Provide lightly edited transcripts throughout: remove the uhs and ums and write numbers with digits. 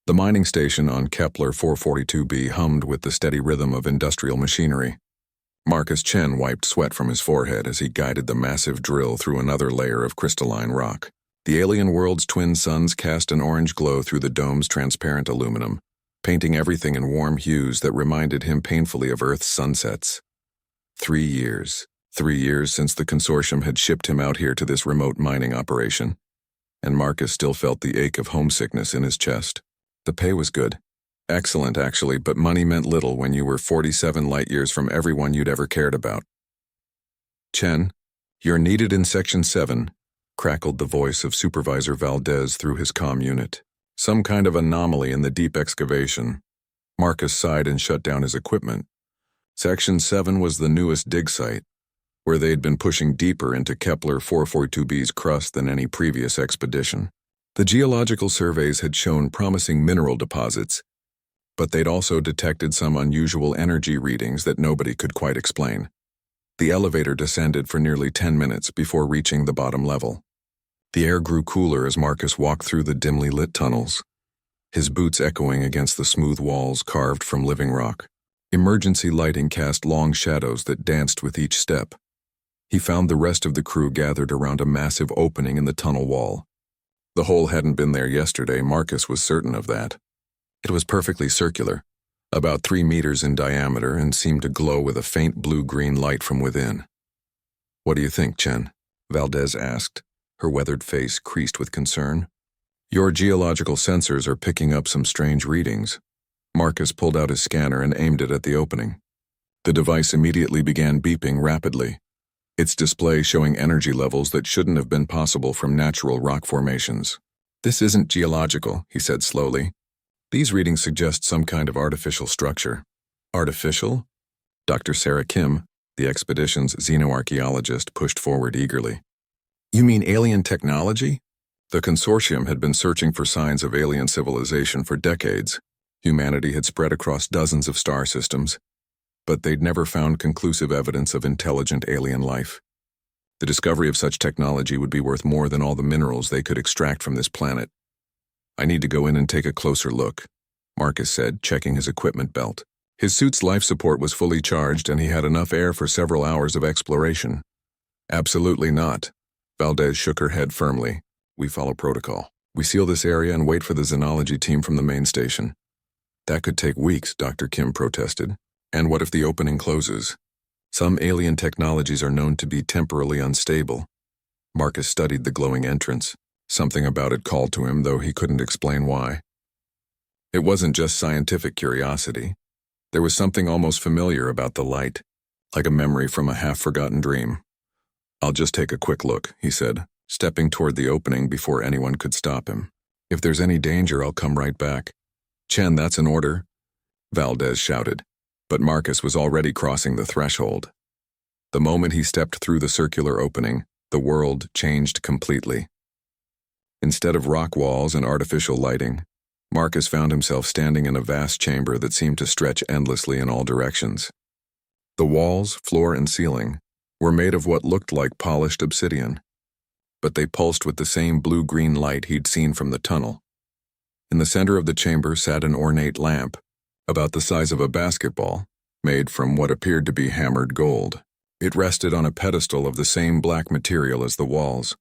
The mining station on Kepler 442b hummed with the steady rhythm of industrial machinery. Marcus Chen wiped sweat from his forehead as he guided the massive drill through another layer of crystalline rock. The alien world's twin suns cast an orange glow through the dome's transparent aluminum, painting everything in warm hues that reminded him painfully of Earth's sunsets. 3 years. 3 years since the consortium had shipped him out here to this remote mining operation, and Marcus still felt the ache of homesickness in his chest. The pay was good. Excellent, actually, but money meant little when you were 47 light-years from everyone you'd ever cared about. "Chen, you're needed in Section 7, crackled the voice of Supervisor Valdez through his comm unit. Some kind of anomaly in the deep excavation. Marcus sighed and shut down his equipment. Section 7 was the newest dig site, where they'd been pushing deeper into Kepler 442b's crust than any previous expedition. The geological surveys had shown promising mineral deposits, but they'd also detected some unusual energy readings that nobody could quite explain. The elevator descended for nearly 10 minutes before reaching the bottom level. The air grew cooler as Marcus walked through the dimly lit tunnels, his boots echoing against the smooth walls carved from living rock. Emergency lighting cast long shadows that danced with each step. He found the rest of the crew gathered around a massive opening in the tunnel wall. The hole hadn't been there yesterday, Marcus was certain of that. It was perfectly circular, about 3 meters in diameter, and seemed to glow with a faint blue-green light from within. "What do you think, Chen?" Valdez asked, her weathered face creased with concern. "Your geological sensors are picking up some strange readings." Marcus pulled out his scanner and aimed it at the opening. The device immediately began beeping rapidly, its display showing energy levels that shouldn't have been possible from natural rock formations. "This isn't geological," he said slowly. "These readings suggest some kind of artificial structure." "Artificial?" Dr. Sarah Kim, the expedition's xenoarchaeologist, pushed forward eagerly. "You mean alien technology?" The consortium had been searching for signs of alien civilization for decades. Humanity had spread across dozens of star systems, but they'd never found conclusive evidence of intelligent alien life. The discovery of such technology would be worth more than all the minerals they could extract from this planet. "I need to go in and take a closer look," Marcus said, checking his equipment belt. His suit's life support was fully charged and he had enough air for several hours of exploration. "Absolutely not." Valdez shook her head firmly. "We follow protocol. We seal this area and wait for the xenology team from the main station." "That could take weeks," Dr. Kim protested. "And what if the opening closes? Some alien technologies are known to be temporarily unstable." Marcus studied the glowing entrance. Something about it called to him, though he couldn't explain why. It wasn't just scientific curiosity. There was something almost familiar about the light, like a memory from a half-forgotten dream. "I'll just take a quick look," he said, stepping toward the opening before anyone could stop him. "If there's any danger, I'll come right back." "Chen, that's an order," Valdez shouted, but Marcus was already crossing the threshold. The moment he stepped through the circular opening, the world changed completely. Instead of rock walls and artificial lighting, Marcus found himself standing in a vast chamber that seemed to stretch endlessly in all directions. The walls, floor, and ceiling were made of what looked like polished obsidian, but they pulsed with the same blue-green light he'd seen from the tunnel. In the center of the chamber sat an ornate lamp, about the size of a basketball, made from what appeared to be hammered gold. It rested on a pedestal of the same black material as the walls,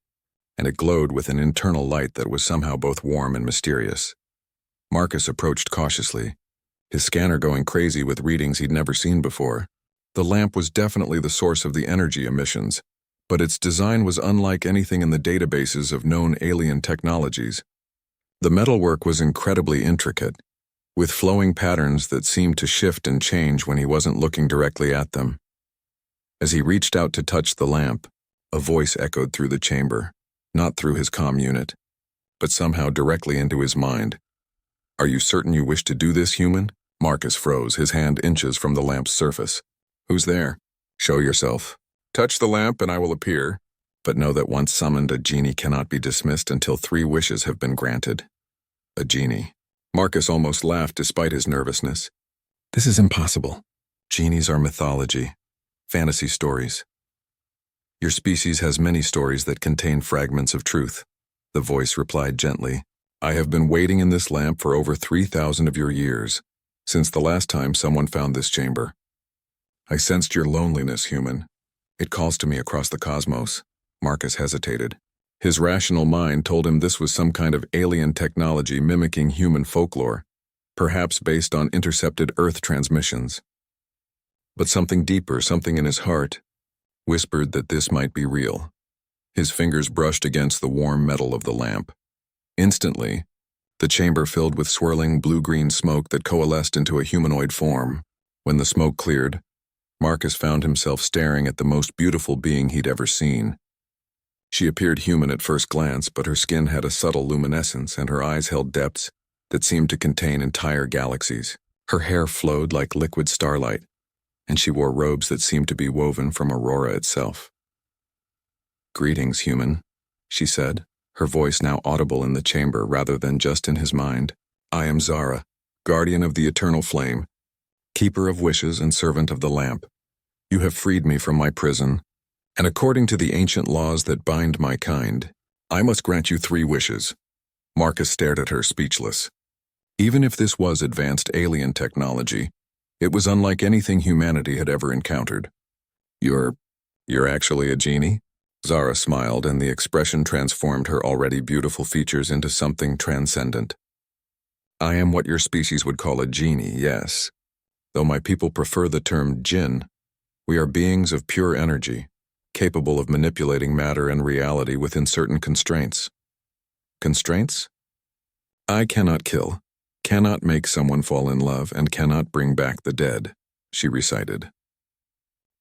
and it glowed with an internal light that was somehow both warm and mysterious. Marcus approached cautiously, his scanner going crazy with readings he'd never seen before. The lamp was definitely the source of the energy emissions, but its design was unlike anything in the databases of known alien technologies. The metalwork was incredibly intricate, with flowing patterns that seemed to shift and change when he wasn't looking directly at them. As he reached out to touch the lamp, a voice echoed through the chamber, not through his comm unit, but somehow directly into his mind. "Are you certain you wish to do this, human?" Marcus froze, his hand inches from the lamp's surface. "Who's there?" "Show yourself. Touch the lamp and I will appear. But know that once summoned, a genie cannot be dismissed until 3 wishes have been granted." A genie. Marcus almost laughed despite his nervousness. "This is impossible. Genies are mythology, fantasy stories. Your species has many stories that contain fragments of truth," the voice replied gently. I have been waiting in this lamp for over 3,000 of your years, since the last time someone found this chamber. I sensed your loneliness, human. It calls to me across the cosmos. Marcus hesitated. His rational mind told him this was some kind of alien technology mimicking human folklore, perhaps based on intercepted Earth transmissions. But something deeper, something in his heart, whispered that this might be real. His fingers brushed against the warm metal of the lamp. Instantly, the chamber filled with swirling blue-green smoke that coalesced into a humanoid form. When the smoke cleared, Marcus found himself staring at the most beautiful being he'd ever seen. She appeared human at first glance, but her skin had a subtle luminescence and her eyes held depths that seemed to contain entire galaxies. Her hair flowed like liquid starlight, and she wore robes that seemed to be woven from Aurora itself. "Greetings, human," she said, her voice now audible in the chamber rather than just in his mind. "I am Zara, guardian of the eternal flame, keeper of wishes and servant of the lamp. You have freed me from my prison, and according to the ancient laws that bind my kind, I must grant you 3 wishes." Marcus stared at her, speechless. Even if this was advanced alien technology, it was unlike anything humanity had ever encountered. You're actually a genie?" Zara smiled, and the expression transformed her already beautiful features into something transcendent. "I am what your species would call a genie, yes. Though my people prefer the term jinn, we are beings of pure energy, capable of manipulating matter and reality within certain constraints." "Constraints?" "I cannot kill, cannot make someone fall in love, and cannot bring back the dead," she recited.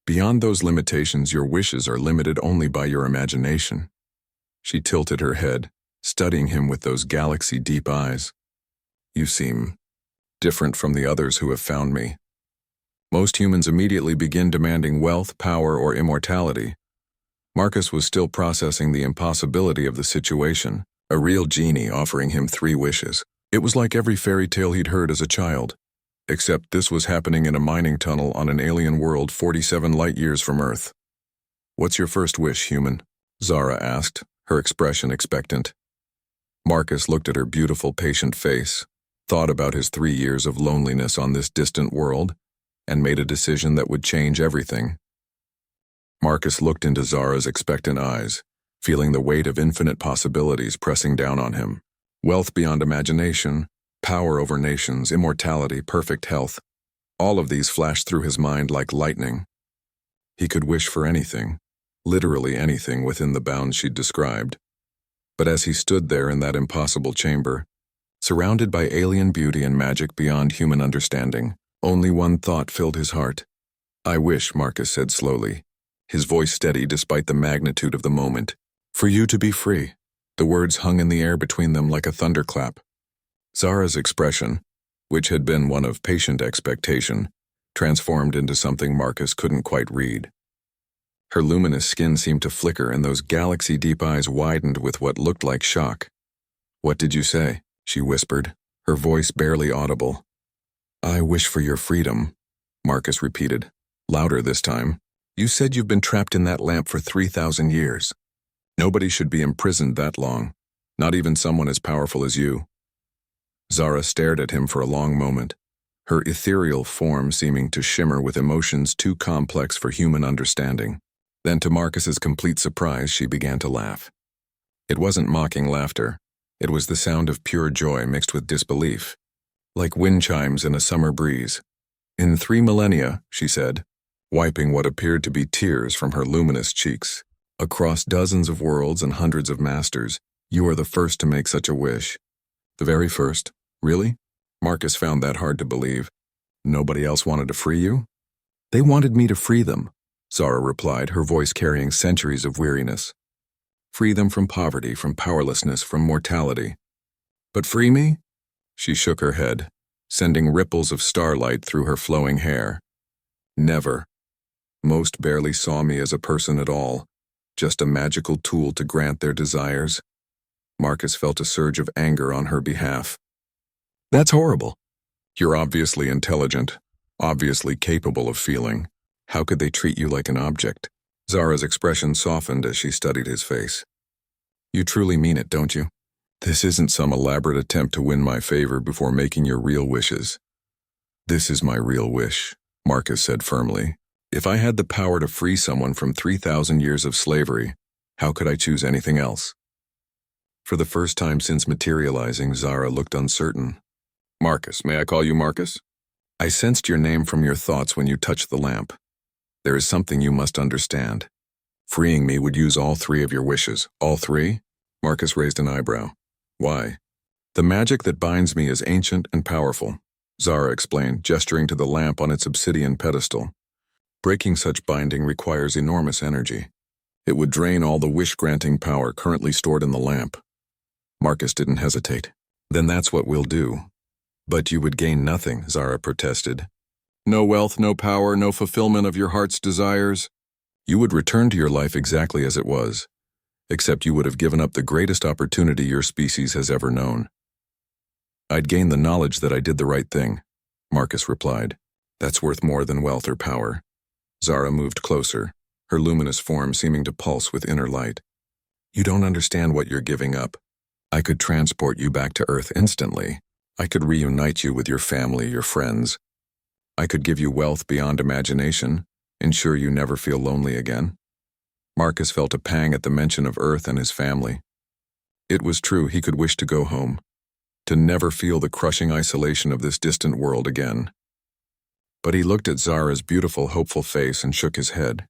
"Beyond those limitations, your wishes are limited only by your imagination." She tilted her head, studying him with those galaxy-deep eyes. "You seem different from the others who have found me. Most humans immediately begin demanding wealth, power, or immortality." Marcus was still processing the impossibility of the situation, a real genie offering him 3 wishes. It was like every fairy tale he'd heard as a child, except this was happening in a mining tunnel on an alien world 47 light-years from Earth. "What's your first wish, human?" Zara asked, her expression expectant. Marcus looked at her beautiful, patient face, thought about his 3 years of loneliness on this distant world, and made a decision that would change everything. Marcus looked into Zara's expectant eyes, feeling the weight of infinite possibilities pressing down on him. Wealth beyond imagination, power over nations, immortality, perfect health. All of these flashed through his mind like lightning. He could wish for anything, literally anything within the bounds she'd described. But as he stood there in that impossible chamber, surrounded by alien beauty and magic beyond human understanding, only one thought filled his heart. "I wish," Marcus said slowly, his voice steady despite the magnitude of the moment, "for you to be free." The words hung in the air between them like a thunderclap. Zara's expression, which had been one of patient expectation, transformed into something Marcus couldn't quite read. Her luminous skin seemed to flicker, and those galaxy-deep eyes widened with what looked like shock. "What did you say?" she whispered, her voice barely audible. "I wish for your freedom," Marcus repeated, louder this time. "You said you've been trapped in that lamp for 3,000 years. Nobody should be imprisoned that long, not even someone as powerful as you." Zara stared at him for a long moment, her ethereal form seeming to shimmer with emotions too complex for human understanding. Then, to Marcus's complete surprise, she began to laugh. It wasn't mocking laughter. It was the sound of pure joy mixed with disbelief, like wind chimes in a summer breeze. "In 3 millennia, she said, wiping what appeared to be tears from her luminous cheeks. "Across dozens of worlds and hundreds of masters, you are the first to make such a wish." "The very first? Really?" Marcus found that hard to believe. "Nobody else wanted to free you?" "They wanted me to free them," Zara replied, her voice carrying centuries of weariness. "Free them from poverty, from powerlessness, from mortality. But free me?" She shook her head, sending ripples of starlight through her flowing hair. "Never. Most barely saw me as a person at all, just a magical tool to grant their desires." Marcus felt a surge of anger on her behalf. "That's horrible. You're obviously intelligent, obviously capable of feeling. How could they treat you like an object?" Zara's expression softened as she studied his face. "You truly mean it, don't you?" This isn't some elaborate attempt to win my favor before making your real wishes. This is my real wish, Marcus said firmly. If I had the power to free someone from 3,000 years of slavery, how could I choose anything else? For the first time since materializing, Zara looked uncertain. Marcus, may I call you Marcus? I sensed your name from your thoughts when you touched the lamp. There is something you must understand. Freeing me would use all three of your wishes. All three? Marcus raised an eyebrow. Why? The magic that binds me is ancient and powerful, Zara explained, gesturing to the lamp on its obsidian pedestal. Breaking such binding requires enormous energy. It would drain all the wish-granting power currently stored in the lamp. Marcus didn't hesitate. Then that's what we'll do. But you would gain nothing, Zara protested. No wealth, no power, no fulfillment of your heart's desires. You would return to your life exactly as it was, except you would have given up the greatest opportunity your species has ever known. I'd gain the knowledge that I did the right thing, Marcus replied. That's worth more than wealth or power. Zara moved closer, her luminous form seeming to pulse with inner light. You don't understand what you're giving up. I could transport you back to Earth instantly. I could reunite you with your family, your friends. I could give you wealth beyond imagination, ensure you never feel lonely again. Marcus felt a pang at the mention of Earth and his family. It was true, he could wish to go home, to never feel the crushing isolation of this distant world again. But he looked at Zara's beautiful, hopeful face and shook his head.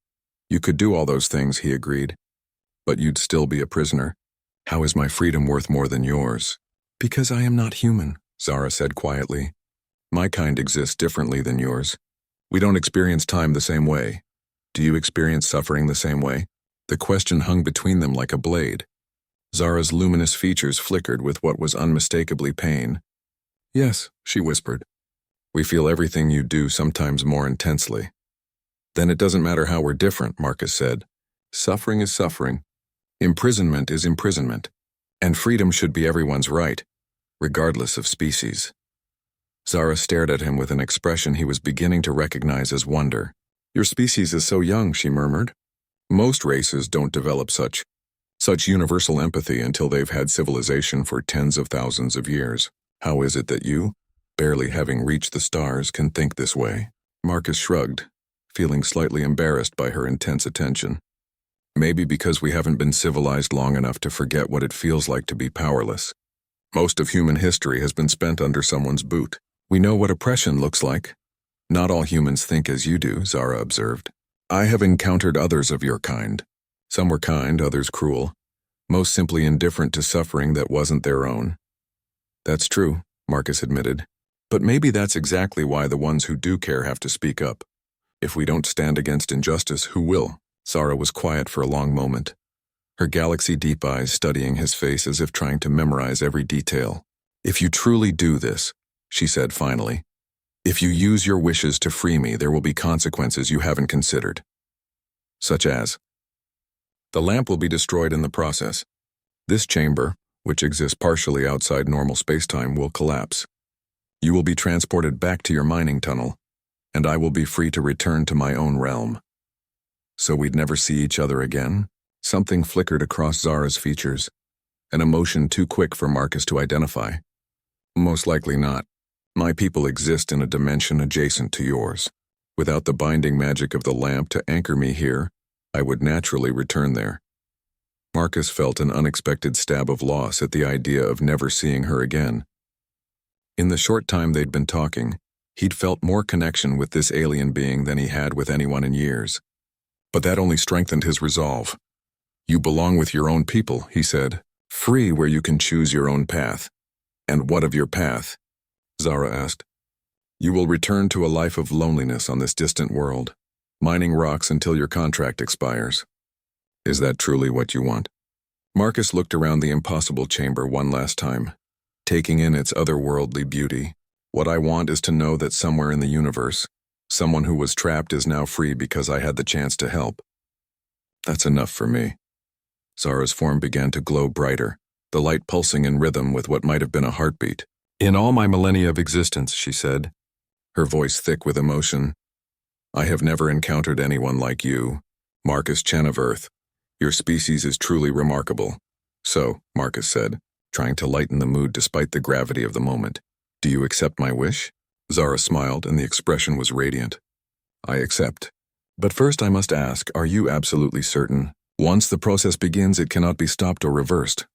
You could do all those things, he agreed, but you'd still be a prisoner. How is my freedom worth more than yours? Because I am not human, Zara said quietly. My kind exists differently than yours. We don't experience time the same way. Do you experience suffering the same way? The question hung between them like a blade. Zara's luminous features flickered with what was unmistakably pain. Yes, she whispered. We feel everything you do, sometimes more intensely. Then it doesn't matter how we're different, Marcus said. Suffering is suffering. Imprisonment is imprisonment. And freedom should be everyone's right, regardless of species. Zara stared at him with an expression he was beginning to recognize as wonder. Your species is so young, she murmured. Most races don't develop such universal empathy until they've had civilization for tens of thousands of years. How is it that you, barely having reached the stars, can think this way? Marcus shrugged, feeling slightly embarrassed by her intense attention. Maybe because we haven't been civilized long enough to forget what it feels like to be powerless. Most of human history has been spent under someone's boot. We know what oppression looks like. Not all humans think as you do, Zara observed. I have encountered others of your kind. Some were kind, others cruel. Most simply indifferent to suffering that wasn't their own. That's true, Marcus admitted. But maybe that's exactly why the ones who do care have to speak up. If we don't stand against injustice, who will? Zara was quiet for a long moment, her galaxy-deep eyes studying his face as if trying to memorize every detail. If you truly do this, she said finally, if you use your wishes to free me, there will be consequences you haven't considered. Such as, the lamp will be destroyed in the process. This chamber, which exists partially outside normal spacetime, will collapse. You will be transported back to your mining tunnel, and I will be free to return to my own realm. So we'd never see each other again? Something flickered across Zara's features, an emotion too quick for Marcus to identify. Most likely not. My people exist in a dimension adjacent to yours. Without the binding magic of the lamp to anchor me here, I would naturally return there. Marcus felt an unexpected stab of loss at the idea of never seeing her again. In the short time they'd been talking, he'd felt more connection with this alien being than he had with anyone in years. But that only strengthened his resolve. You belong with your own people, he said, free where you can choose your own path. And what of your path? Zara asked. You will return to a life of loneliness on this distant world, mining rocks until your contract expires. Is that truly what you want? Marcus looked around the impossible chamber one last time, taking in its otherworldly beauty. What I want is to know that somewhere in the universe, someone who was trapped is now free because I had the chance to help. That's enough for me. Zara's form began to glow brighter, the light pulsing in rhythm with what might have been a heartbeat. In all my millennia of existence, she said, her voice thick with emotion, I have never encountered anyone like you, Marcus Chen of Earth. Your species is truly remarkable. So, Marcus said, trying to lighten the mood despite the gravity of the moment. "Do you accept my wish?" Zara smiled, and the expression was radiant. "I accept. But first I must ask, are you absolutely certain? Once the process begins, it cannot be stopped or reversed."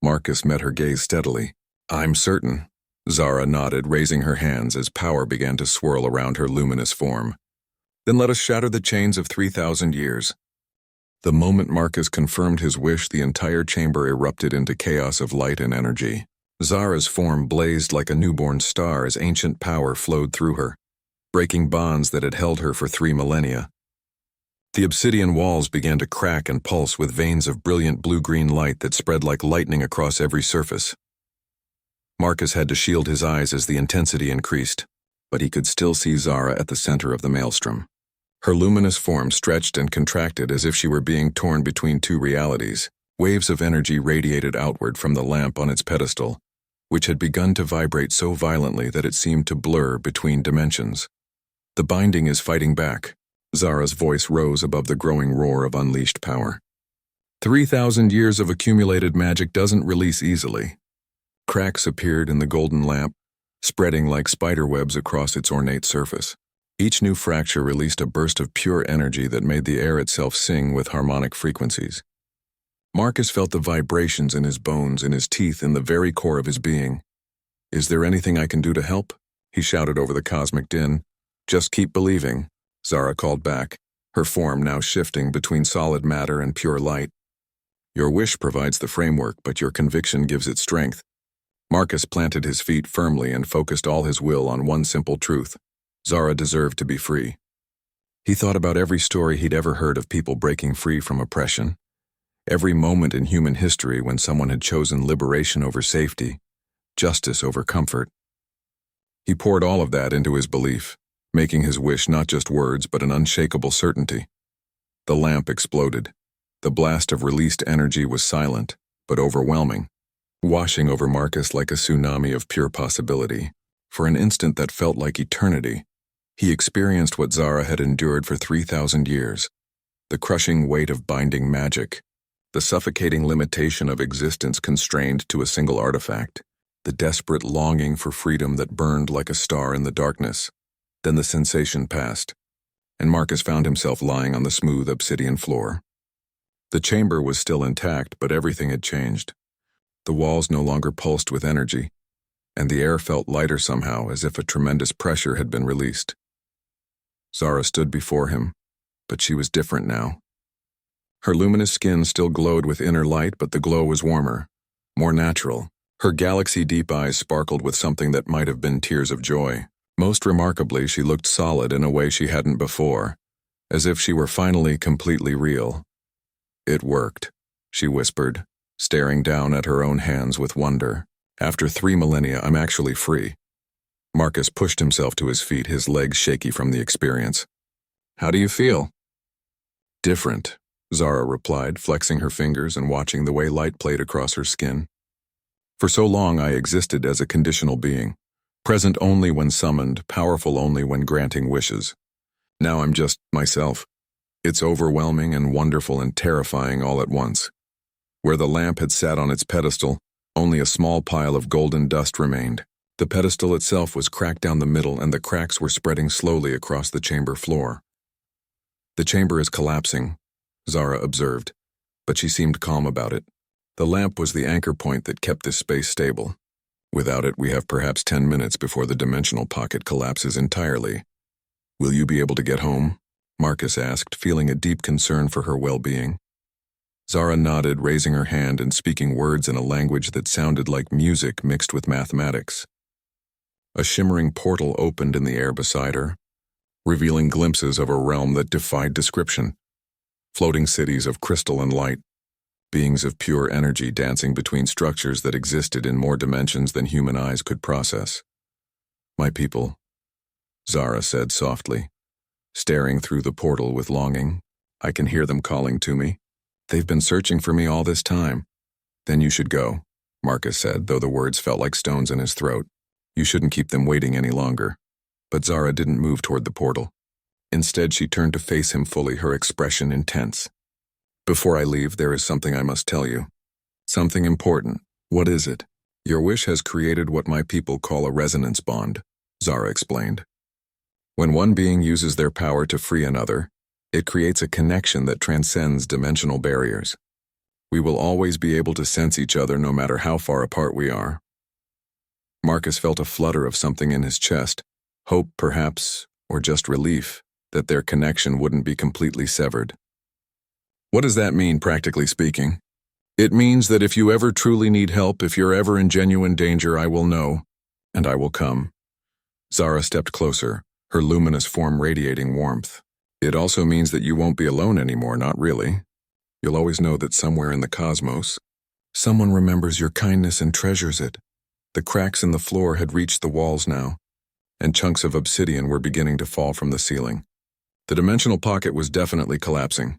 Marcus met her gaze steadily. "I'm certain." Zara nodded, raising her hands as power began to swirl around her luminous form. "Then let us shatter the chains of 3,000 years." The moment Marcus confirmed his wish, the entire chamber erupted into chaos of light and energy. Zara's form blazed like a newborn star as ancient power flowed through her, breaking bonds that had held her for 3 millennia. The obsidian walls began to crack and pulse with veins of brilliant blue-green light that spread like lightning across every surface. Marcus had to shield his eyes as the intensity increased, but he could still see Zara at the center of the maelstrom. Her luminous form stretched and contracted as if she were being torn between 2 realities. Waves of energy radiated outward from the lamp on its pedestal, which had begun to vibrate so violently that it seemed to blur between dimensions. "The binding is fighting back." Zara's voice rose above the growing roar of unleashed power. 3,000 years of accumulated magic doesn't release easily. Cracks appeared in the golden lamp, spreading like spiderwebs across its ornate surface. Each new fracture released a burst of pure energy that made the air itself sing with harmonic frequencies. Marcus felt the vibrations in his bones, in his teeth, in the very core of his being. "Is there anything I can do to help?" he shouted over the cosmic din. "Just keep believing," Zara called back, her form now shifting between solid matter and pure light. "Your wish provides the framework, but your conviction gives it strength." Marcus planted his feet firmly and focused all his will on one simple truth: Zara deserved to be free. He thought about every story he'd ever heard of people breaking free from oppression, every moment in human history when someone had chosen liberation over safety, justice over comfort. He poured all of that into his belief, making his wish not just words but an unshakable certainty. The lamp exploded. The blast of released energy was silent, but overwhelming, washing over Marcus like a tsunami of pure possibility. For an instant that felt like eternity, he experienced what Zara had endured for 3,000 years: the crushing weight of binding magic, the suffocating limitation of existence constrained to a single artifact, the desperate longing for freedom that burned like a star in the darkness. Then the sensation passed, and Marcus found himself lying on the smooth obsidian floor. The chamber was still intact, but everything had changed. The walls no longer pulsed with energy, and the air felt lighter somehow, as if a tremendous pressure had been released. Zara stood before him, but she was different now. Her luminous skin still glowed with inner light, but the glow was warmer, more natural. Her galaxy-deep eyes sparkled with something that might have been tears of joy. Most remarkably, she looked solid in a way she hadn't before, as if she were finally completely real. "It worked," she whispered, staring down at her own hands with wonder. "After 3 millennia, I'm actually free." Marcus pushed himself to his feet, his legs shaky from the experience. "How do you feel?" "Different," Zara replied, flexing her fingers and watching the way light played across her skin. "For so long I existed as a conditional being, present only when summoned, powerful only when granting wishes. Now I'm just myself. It's overwhelming and wonderful and terrifying all at once." Where the lamp had sat on its pedestal, only a small pile of golden dust remained. The pedestal itself was cracked down the middle, and the cracks were spreading slowly across the chamber floor. "The chamber is collapsing," Zara observed, but she seemed calm about it. "The lamp was the anchor point that kept this space stable. Without it, we have perhaps 10 minutes before the dimensional pocket collapses entirely." "Will you be able to get home?" Marcus asked, feeling a deep concern for her well-being. Zara nodded, raising her hand and speaking words in a language that sounded like music mixed with mathematics. A shimmering portal opened in the air beside her, revealing glimpses of a realm that defied description. Floating cities of crystal and light, beings of pure energy dancing between structures that existed in more dimensions than human eyes could process. "My people," Zara said softly, staring through the portal with longing. "I can hear them calling to me. They've been searching for me all this time." "Then you should go," Marcus said, though the words felt like stones in his throat. "You shouldn't keep them waiting any longer." But Zara didn't move toward the portal. Instead, she turned to face him fully, her expression intense. "Before I leave, there is something I must tell you. Something important." "What is it?" Your wish has created what my people call a resonance bond, Zara explained. When one being uses their power to free another, it creates a connection that transcends dimensional barriers. We will always be able to sense each other no matter how far apart we are. Marcus felt a flutter of something in his chest, hope perhaps, or just relief, that their connection wouldn't be completely severed. What does that mean, practically speaking? It means that if you ever truly need help, if you're ever in genuine danger, I will know, and I will come. Zara stepped closer, her luminous form radiating warmth. It also means that you won't be alone anymore, not really. You'll always know that somewhere in the cosmos, someone remembers your kindness and treasures it. The cracks in the floor had reached the walls now, and chunks of obsidian were beginning to fall from the ceiling. The dimensional pocket was definitely collapsing.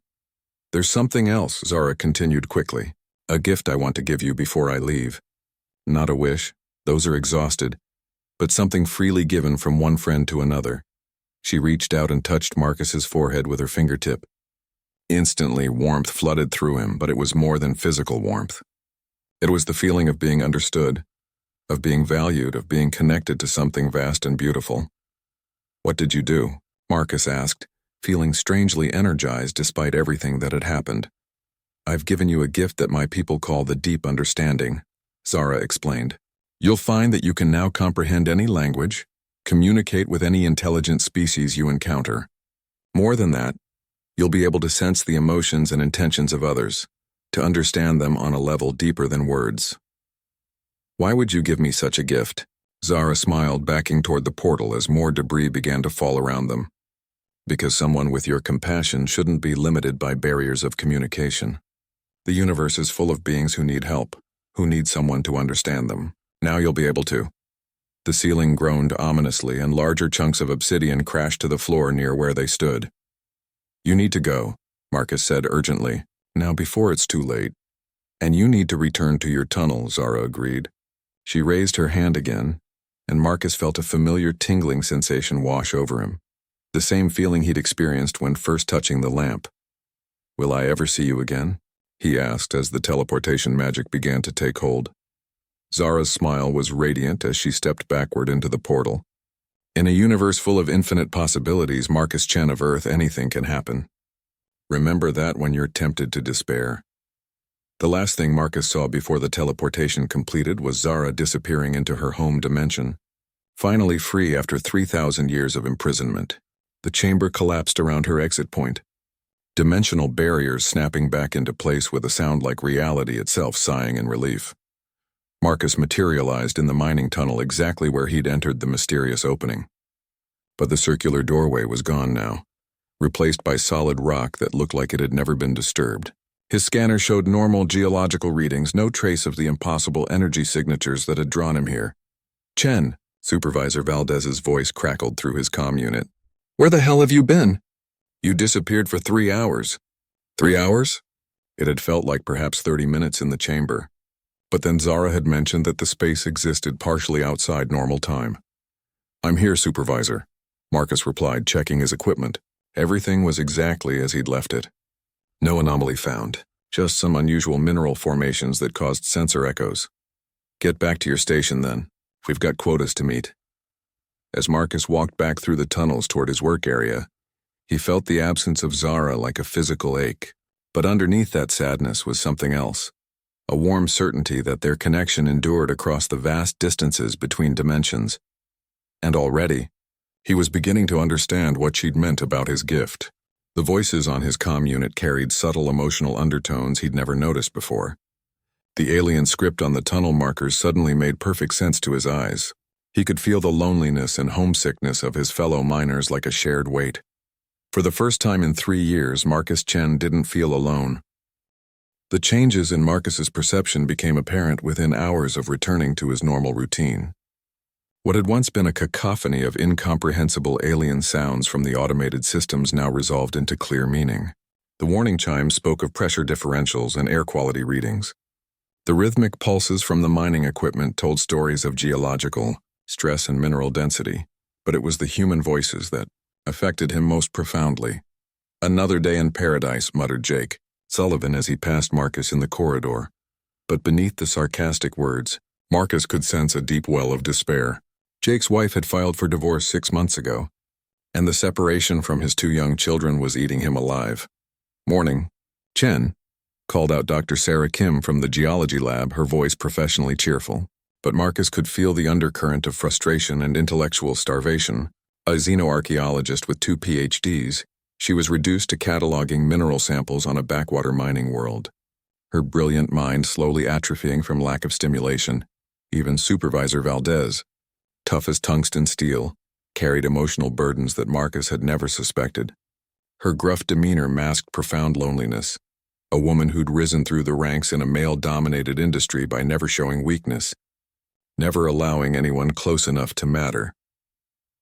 There's something else, Zara continued quickly. A gift I want to give you before I leave. Not a wish, those are exhausted, but something freely given from one friend to another. She reached out and touched Marcus's forehead with her fingertip. Instantly, warmth flooded through him, but it was more than physical warmth. It was the feeling of being understood, of being valued, of being connected to something vast and beautiful. What did you do? Marcus asked, feeling strangely energized despite everything that had happened. I've given you a gift that my people call the deep understanding, Zara explained. You'll find that you can now comprehend any language, communicate with any intelligent species you encounter. More than that, you'll be able to sense the emotions and intentions of others, to understand them on a level deeper than words. Why would you give me such a gift? Zara smiled, backing toward the portal as more debris began to fall around them. Because someone with your compassion shouldn't be limited by barriers of communication. The universe is full of beings who need help, who need someone to understand them. Now you'll be able to. The ceiling groaned ominously and larger chunks of obsidian crashed to the floor near where they stood. You need to go, Marcus said urgently, now before it's too late. And you need to return to your tunnel, Zara agreed. She raised her hand again, and Marcus felt a familiar tingling sensation wash over him. The same feeling he'd experienced when first touching the lamp. Will I ever see you again? He asked as the teleportation magic began to take hold. Zara's smile was radiant as she stepped backward into the portal. In a universe full of infinite possibilities, Marcus Chen of Earth, anything can happen. Remember that when you're tempted to despair. The last thing Marcus saw before the teleportation completed was Zara disappearing into her home dimension. Finally free after 3,000 years of imprisonment, the chamber collapsed around her exit point. Dimensional barriers snapping back into place with a sound like reality itself sighing in relief. Marcus materialized in the mining tunnel exactly where he'd entered the mysterious opening. But the circular doorway was gone now, replaced by solid rock that looked like it had never been disturbed. His scanner showed normal geological readings, no trace of the impossible energy signatures that had drawn him here. Chen, Supervisor Valdez's voice crackled through his comm unit. Where the hell have you been? You disappeared for 3 hours. 3 hours? It had felt like perhaps 30 minutes in the chamber. But then Zara had mentioned that the space existed partially outside normal time. I'm here, Supervisor, Marcus replied, checking his equipment. Everything was exactly as he'd left it. No anomaly found, just some unusual mineral formations that caused sensor echoes. Get back to your station then. We've got quotas to meet. As Marcus walked back through the tunnels toward his work area, he felt the absence of Zara like a physical ache, but underneath that sadness was something else. A warm certainty that their connection endured across the vast distances between dimensions. And already, he was beginning to understand what she'd meant about his gift. The voices on his comm unit carried subtle emotional undertones he'd never noticed before. The alien script on the tunnel markers suddenly made perfect sense to his eyes. He could feel the loneliness and homesickness of his fellow miners like a shared weight. For the first time in 3 years, Marcus Chen didn't feel alone. The changes in Marcus's perception became apparent within hours of returning to his normal routine. What had once been a cacophony of incomprehensible alien sounds from the automated systems now resolved into clear meaning. The warning chimes spoke of pressure differentials and air quality readings. The rhythmic pulses from the mining equipment told stories of geological, stress and mineral density, but it was the human voices that affected him most profoundly. Another day in paradise, muttered Jake Sullivan as he passed Marcus in the corridor. But beneath the sarcastic words, Marcus could sense a deep well of despair. Jake's wife had filed for divorce 6 months ago, and the separation from his 2 young children was eating him alive. Morning. Chen, called out Dr. Sarah Kim from the geology lab, her voice professionally cheerful. But Marcus could feel the undercurrent of frustration and intellectual starvation. A xenoarchaeologist with 2 PhDs, she was reduced to cataloging mineral samples on a backwater mining world. Her brilliant mind slowly atrophying from lack of stimulation. Even Supervisor Valdez, tough as tungsten steel, carried emotional burdens that Marcus had never suspected. Her gruff demeanor masked profound loneliness. A woman who'd risen through the ranks in a male-dominated industry by never showing weakness, never allowing anyone close enough to matter.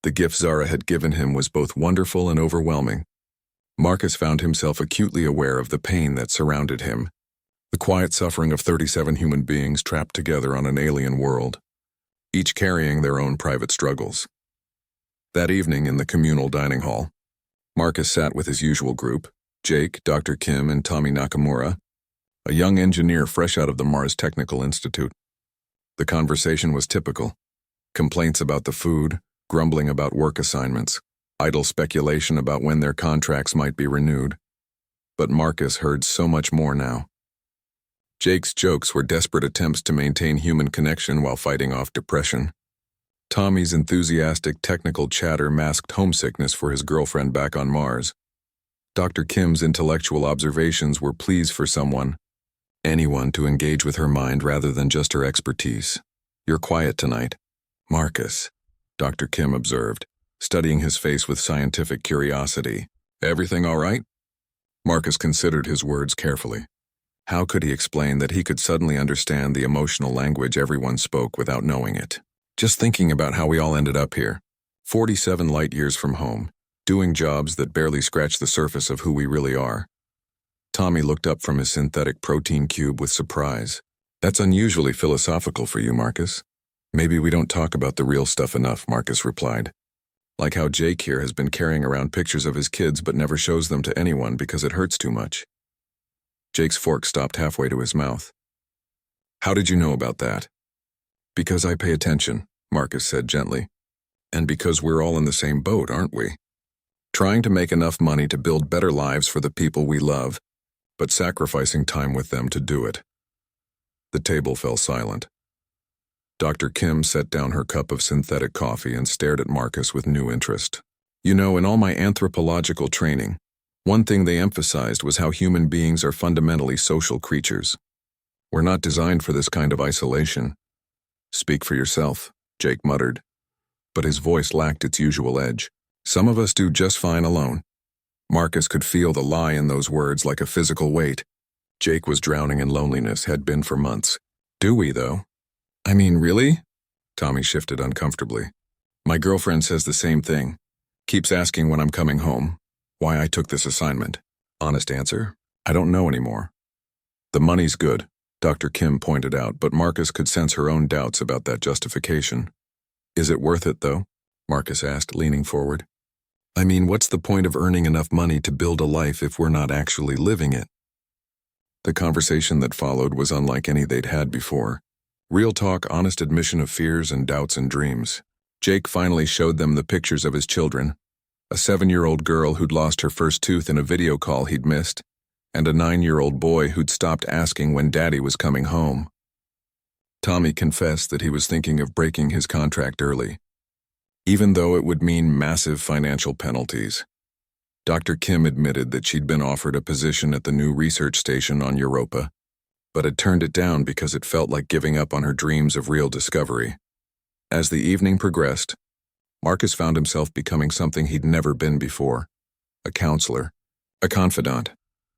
The gift Zara had given him was both wonderful and overwhelming. Marcus found himself acutely aware of the pain that surrounded him, the quiet suffering of 37 human beings trapped together on an alien world, each carrying their own private struggles. That evening in the communal dining hall, Marcus sat with his usual group, Jake, Dr. Kim, and Tommy Nakamura, a young engineer fresh out of the Mars Technical Institute. The conversation was typical. Complaints about the food, grumbling about work assignments, idle speculation about when their contracts might be renewed. But Marcus heard so much more now. Jake's jokes were desperate attempts to maintain human connection while fighting off depression. Tommy's enthusiastic technical chatter masked homesickness for his girlfriend back on Mars. Dr. Kim's intellectual observations were pleas for anyone to engage with her mind rather than just her expertise. "You're quiet tonight, Marcus," Dr. Kim observed, studying his face with scientific curiosity. "Everything all right?" Marcus considered his words carefully. How could he explain that he could suddenly understand the emotional language everyone spoke without knowing it? Just thinking about how we all ended up here, 47 light years from home, doing jobs that barely scratch the surface of who we really are. Tommy looked up from his synthetic protein cube with surprise. "That's unusually philosophical for you, Marcus." "Maybe we don't talk about the real stuff enough," Marcus replied. "Like how Jake here has been carrying around pictures of his kids but never shows them to anyone because it hurts too much." Jake's fork stopped halfway to his mouth. "How did you know about that?" "Because I pay attention," Marcus said gently. "And because we're all in the same boat, aren't we? Trying to make enough money to build better lives for the people we love, but sacrificing time with them to do it." The table fell silent. Dr. Kim set down her cup of synthetic coffee and stared at Marcus with new interest. "You know, in all my anthropological training, one thing they emphasized was how human beings are fundamentally social creatures. We're not designed for this kind of isolation." "Speak for yourself," Jake muttered, but his voice lacked its usual edge. "Some of us do just fine alone." Marcus could feel the lie in those words like a physical weight. Jake was drowning in loneliness, had been for months. "Do we, though?" "I mean, really?" Tommy shifted uncomfortably. "My girlfriend says the same thing. Keeps asking when I'm coming home, why I took this assignment. Honest answer, I don't know anymore." "The money's good," Dr. Kim pointed out, but Marcus could sense her own doubts about that justification. "Is it worth it, though?" Marcus asked, leaning forward. "I mean, what's the point of earning enough money to build a life if we're not actually living it?" The conversation that followed was unlike any they'd had before. Real talk, honest admission of fears and doubts and dreams. Jake finally showed them the pictures of his children. A 7-year-old girl who'd lost her first tooth in a video call he'd missed, and a 9-year-old boy who'd stopped asking when Daddy was coming home. Tommy confessed that he was thinking of breaking his contract early, even though it would mean massive financial penalties. Dr. Kim admitted that she'd been offered a position at the new research station on Europa, but had turned it down because it felt like giving up on her dreams of real discovery. As the evening progressed, Marcus found himself becoming something he'd never been before: a counselor, a confidant,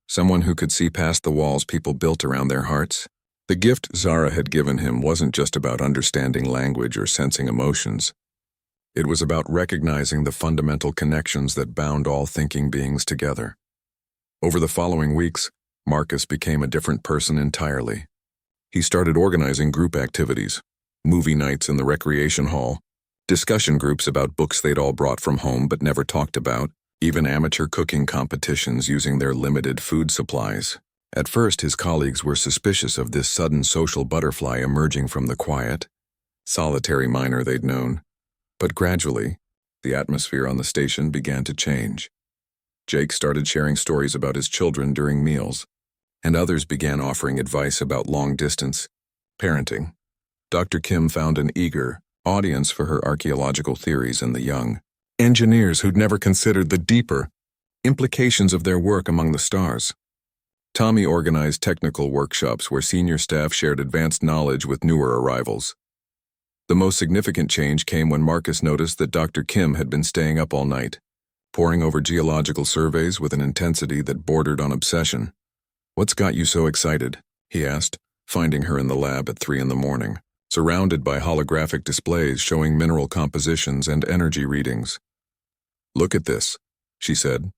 someone who could see past the walls people built around their hearts. The gift Zara had given him wasn't just about understanding language or sensing emotions. It was about recognizing the fundamental connections that bound all thinking beings together. Over the following weeks, Marcus became a different person entirely. He started organizing group activities, movie nights in the recreation hall, discussion groups about books they'd all brought from home but never talked about, even amateur cooking competitions using their limited food supplies. At first, his colleagues were suspicious of this sudden social butterfly emerging from the quiet, solitary miner they'd known. But gradually, the atmosphere on the station began to change. Jake started sharing stories about his children during meals, and others began offering advice about long-distance parenting. Dr. Kim found an eager audience for her archaeological theories in the young engineers who'd never considered the deeper implications of their work among the stars. Tommy organized technical workshops where senior staff shared advanced knowledge with newer arrivals. The most significant change came when Marcus noticed that Dr. Kim had been staying up all night, poring over geological surveys with an intensity that bordered on obsession. "What's got you so excited?" he asked, finding her in the lab at 3 a.m, surrounded by holographic displays showing mineral compositions and energy readings. "Look at this," she said,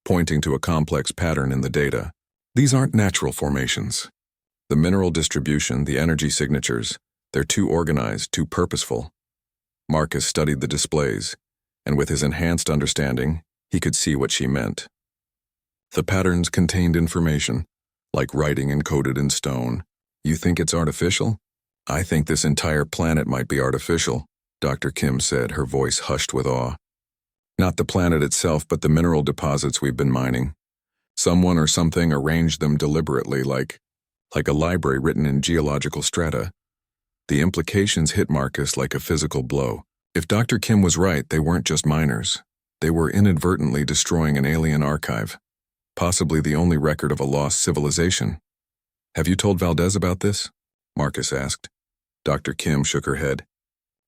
pointing to a complex pattern in the data. "These aren't natural formations. The mineral distribution, the energy signatures, they're too organized, too purposeful." Marcus studied the displays, and with his enhanced understanding, he could see what she meant. The patterns contained information, like writing encoded in stone. "You think it's artificial?" "I think this entire planet might be artificial," Dr. Kim said, her voice hushed with awe. "Not the planet itself, but the mineral deposits we've been mining. Someone or something arranged them deliberately, like a library written in geological strata." The implications hit Marcus like a physical blow. If Dr. Kim was right, they weren't just miners. They were inadvertently destroying an alien archive, possibly the only record of a lost civilization. "Have you told Valdez about this?" Marcus asked. Dr. Kim shook her head.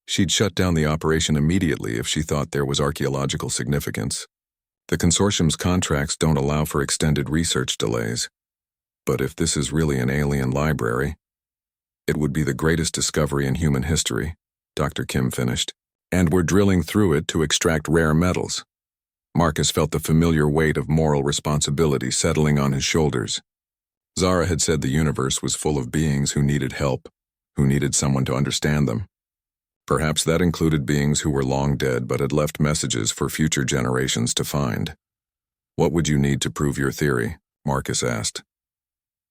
She'd shut down the operation immediately if she thought there was archaeological significance. The consortium's contracts don't allow for extended research delays. But if this is really an alien library, it would be the greatest discovery in human history, Dr. Kim finished. "And we're drilling through it to extract rare metals." Marcus felt the familiar weight of moral responsibility settling on his shoulders. Zara had said the universe was full of beings who needed help, who needed someone to understand them. Perhaps that included beings who were long dead but had left messages for future generations to find. "What would you need to prove your theory?" Marcus asked.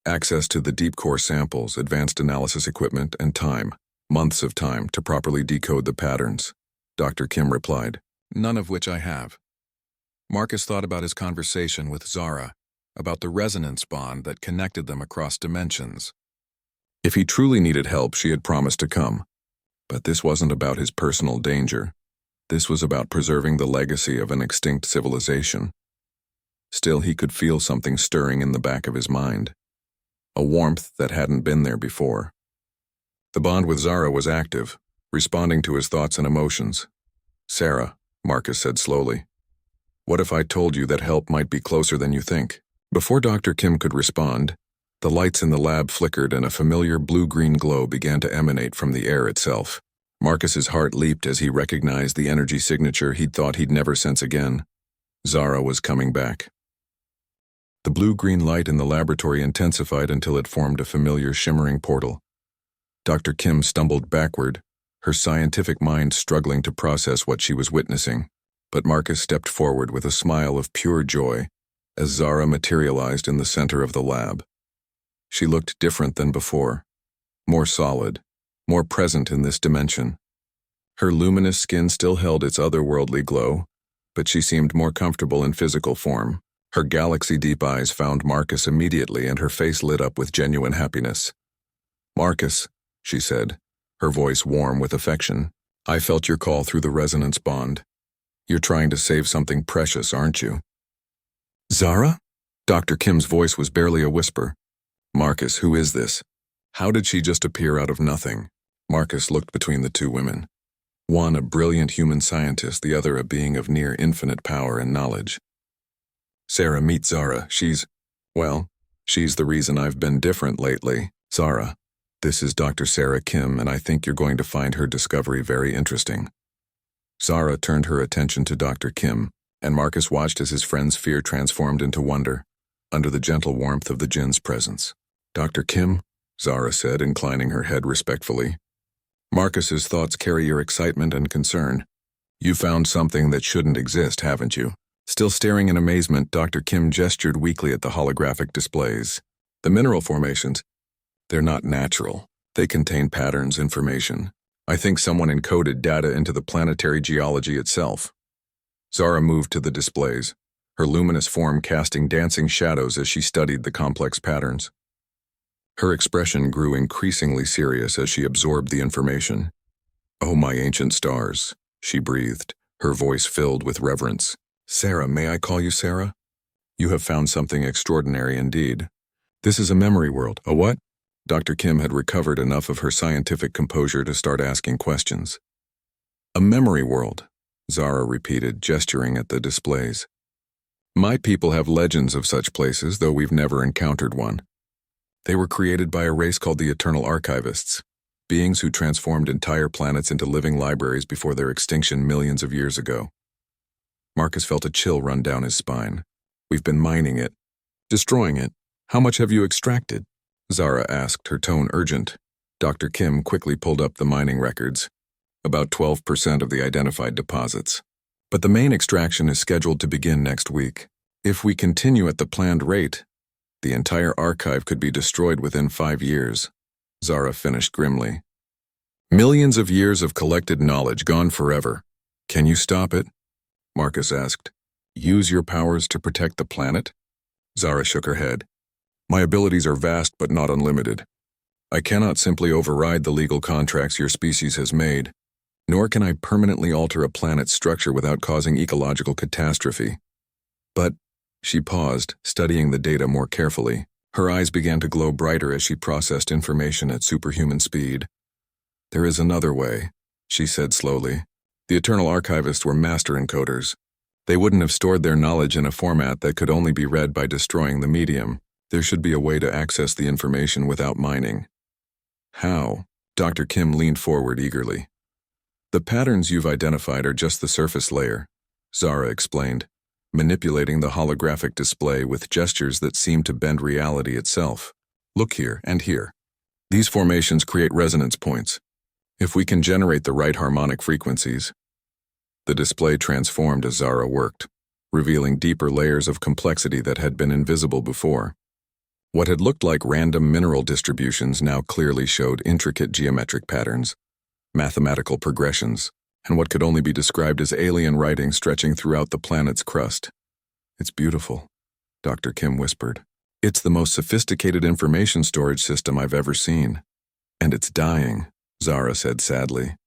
"Access to the deep core samples, advanced analysis equipment, and time. Months of time to properly decode the patterns," Dr. Kim replied. "None of which I have." Marcus thought about his conversation with Zara, about the resonance bond that connected them across dimensions. If he truly needed help, she had promised to come. But this wasn't about his personal danger. This was about preserving the legacy of an extinct civilization. Still, he could feel something stirring in the back of his mind, a warmth that hadn't been there before. The bond with Zara was active, responding to his thoughts and emotions. "Sarah," Marcus said slowly, "what if I told you that help might be closer than you think?" Before Dr. Kim could respond, the lights in the lab flickered and a familiar blue-green glow began to emanate from the air itself. Marcus's heart leaped as he recognized the energy signature he'd thought he'd never sense again. Zara was coming back. The blue-green light in the laboratory intensified until it formed a familiar shimmering portal. Dr. Kim stumbled backward, her scientific mind struggling to process what she was witnessing. But Marcus stepped forward with a smile of pure joy as Zara materialized in the center of the lab. She looked different than before, more solid, more present in this dimension. Her luminous skin still held its otherworldly glow, but she seemed more comfortable in physical form. Her galaxy-deep eyes found Marcus immediately and her face lit up with genuine happiness. "Marcus," she said, her voice warm with affection, "I felt your call through the resonance bond. You're trying to save something precious, aren't you?" "Zara?" Dr. Kim's voice was barely a whisper. "Marcus, who is this? How did she just appear out of nothing?" Marcus looked between the two women. One a brilliant human scientist, the other a being of near infinite power and knowledge. "Sarah, meet Zara. She's the reason I've been different lately. Zara, this is Dr. Sarah Kim, and I think you're going to find her discovery very interesting." Zara turned her attention to Dr. Kim, and Marcus watched as his friend's fear transformed into wonder, under the gentle warmth of the Jinn's presence. "Dr. Kim," Zara said, inclining her head respectfully, "Marcus's thoughts carry your excitement and concern. You found something that shouldn't exist, haven't you?" Still staring in amazement, Dr. Kim gestured weakly at the holographic displays. The mineral formations, they're not natural. They contain patterns, information. I think someone encoded data into the planetary geology itself. Zara moved to the displays, her luminous form casting dancing shadows as she studied the complex patterns. Her expression grew increasingly serious as she absorbed the information. "Oh, my ancient stars," she breathed, her voice filled with reverence. "Sarah, may I call you Sarah? You have found something extraordinary indeed. This is a memory world." "A what?" Dr. Kim had recovered enough of her scientific composure to start asking questions. "A memory world," Zara repeated, gesturing at the displays. "My people have legends of such places, though we've never encountered one. They were created by a race called the Eternal Archivists, beings who transformed entire planets into living libraries before their extinction millions of years ago." Marcus felt a chill run down his spine. "We've been mining it, destroying it. How much have you extracted?" Zara asked, her tone urgent. Dr. Kim quickly pulled up the mining records. "About 12% of the identified deposits. But the main extraction is scheduled to begin next week. If we continue at the planned rate, the entire archive could be destroyed within 5 years. Zara finished grimly. "Millions of years of collected knowledge gone forever. Can you stop it?" Marcus asked. "Use your powers to protect the planet?" Zara shook her head. "My abilities are vast but not unlimited. I cannot simply override the legal contracts your species has made, nor can I permanently alter a planet's structure without causing ecological catastrophe. But," she paused, studying the data more carefully. Her eyes began to glow brighter as she processed information at superhuman speed. "There is another way," she said slowly. "The Eternal Archivists were master encoders. They wouldn't have stored their knowledge in a format that could only be read by destroying the medium. There should be a way to access the information without mining." "How?" Dr. Kim leaned forward eagerly. "The patterns you've identified are just the surface layer," Zara explained, manipulating the holographic display with gestures that seemed to bend reality itself. "Look here and here. These formations create resonance points. If we can generate the right harmonic frequencies." The display transformed as Zara worked, revealing deeper layers of complexity that had been invisible before. What had looked like random mineral distributions now clearly showed intricate geometric patterns, mathematical progressions, and what could only be described as alien writing stretching throughout the planet's crust. "It's beautiful," Dr. Kim whispered. "It's the most sophisticated information storage system I've ever seen. And it's dying," Zara said sadly.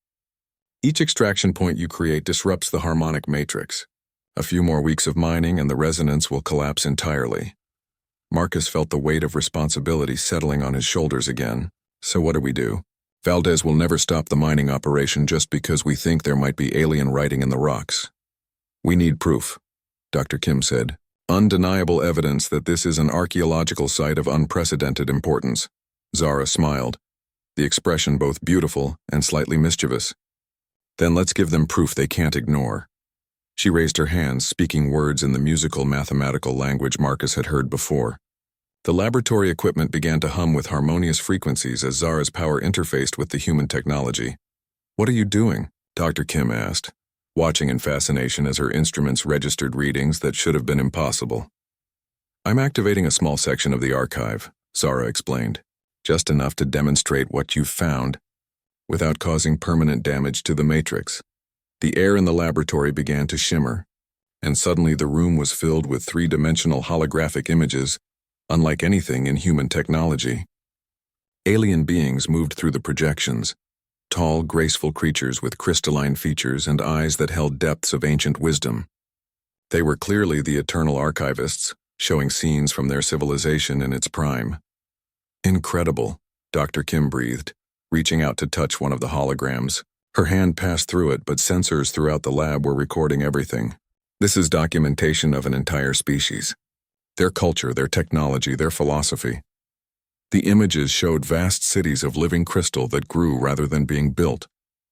"Each extraction point you create disrupts the harmonic matrix. A few more weeks of mining and the resonance will collapse entirely." Marcus felt the weight of responsibility settling on his shoulders again. "So what do we do? Valdez will never stop the mining operation just because we think there might be alien writing in the rocks. We need proof," Dr. Kim said. "Undeniable evidence that this is an archaeological site of unprecedented importance." Zara smiled, the expression both beautiful and slightly mischievous. "Then let's give them proof they can't ignore." She raised her hands, speaking words in the musical mathematical language Marcus had heard before. The laboratory equipment began to hum with harmonious frequencies as Zara's power interfaced with the human technology. "What are you doing?" Dr. Kim asked, watching in fascination as her instruments registered readings that should have been impossible. "I'm activating a small section of the archive," Zara explained, "just enough to demonstrate what you've found, without causing permanent damage to the matrix." The air in the laboratory began to shimmer, and suddenly the room was filled with three-dimensional holographic images, unlike anything in human technology. Alien beings moved through the projections, tall, graceful creatures with crystalline features and eyes that held depths of ancient wisdom. They were clearly the Eternal Archivists, showing scenes from their civilization in its prime. "Incredible," Dr. Kim breathed, reaching out to touch one of the holograms. Her hand passed through it, but sensors throughout the lab were recording everything. "This is documentation of an entire species. Their culture, their technology, their philosophy." The images showed vast cities of living crystal that grew rather than being built,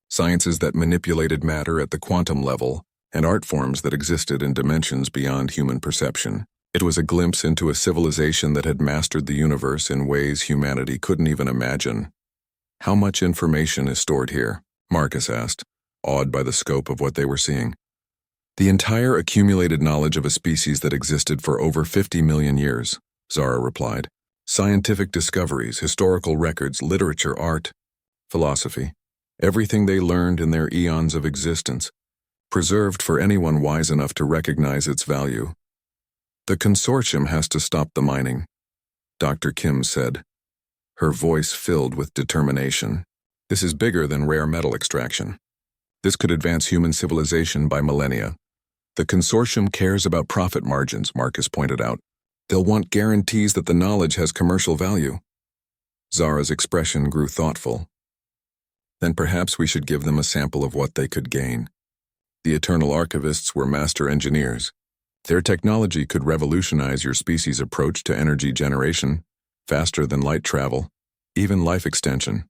sciences that manipulated matter at the quantum level, and art forms that existed in dimensions beyond human perception. It was a glimpse into a civilization that had mastered the universe in ways humanity couldn't even imagine. "How much information is stored here?" Marcus asked, awed by the scope of what they were seeing. "The entire accumulated knowledge of a species that existed for over 50 million years," Zara replied. Scientific discoveries, historical records, literature, art, philosophy, everything they learned in their eons of existence, preserved for anyone wise enough to recognize its value. The consortium has to stop the mining, Dr. Kim said, her voice filled with determination. This is bigger than rare metal extraction. This could advance human civilization by millennia. The consortium cares about profit margins, Marcus pointed out. They'll want guarantees that the knowledge has commercial value. Zara's expression grew thoughtful. Then perhaps we should give them a sample of what they could gain. The Eternal Archivists were master engineers. Their technology could revolutionize your species' approach to energy generation, faster than light travel, even life extension.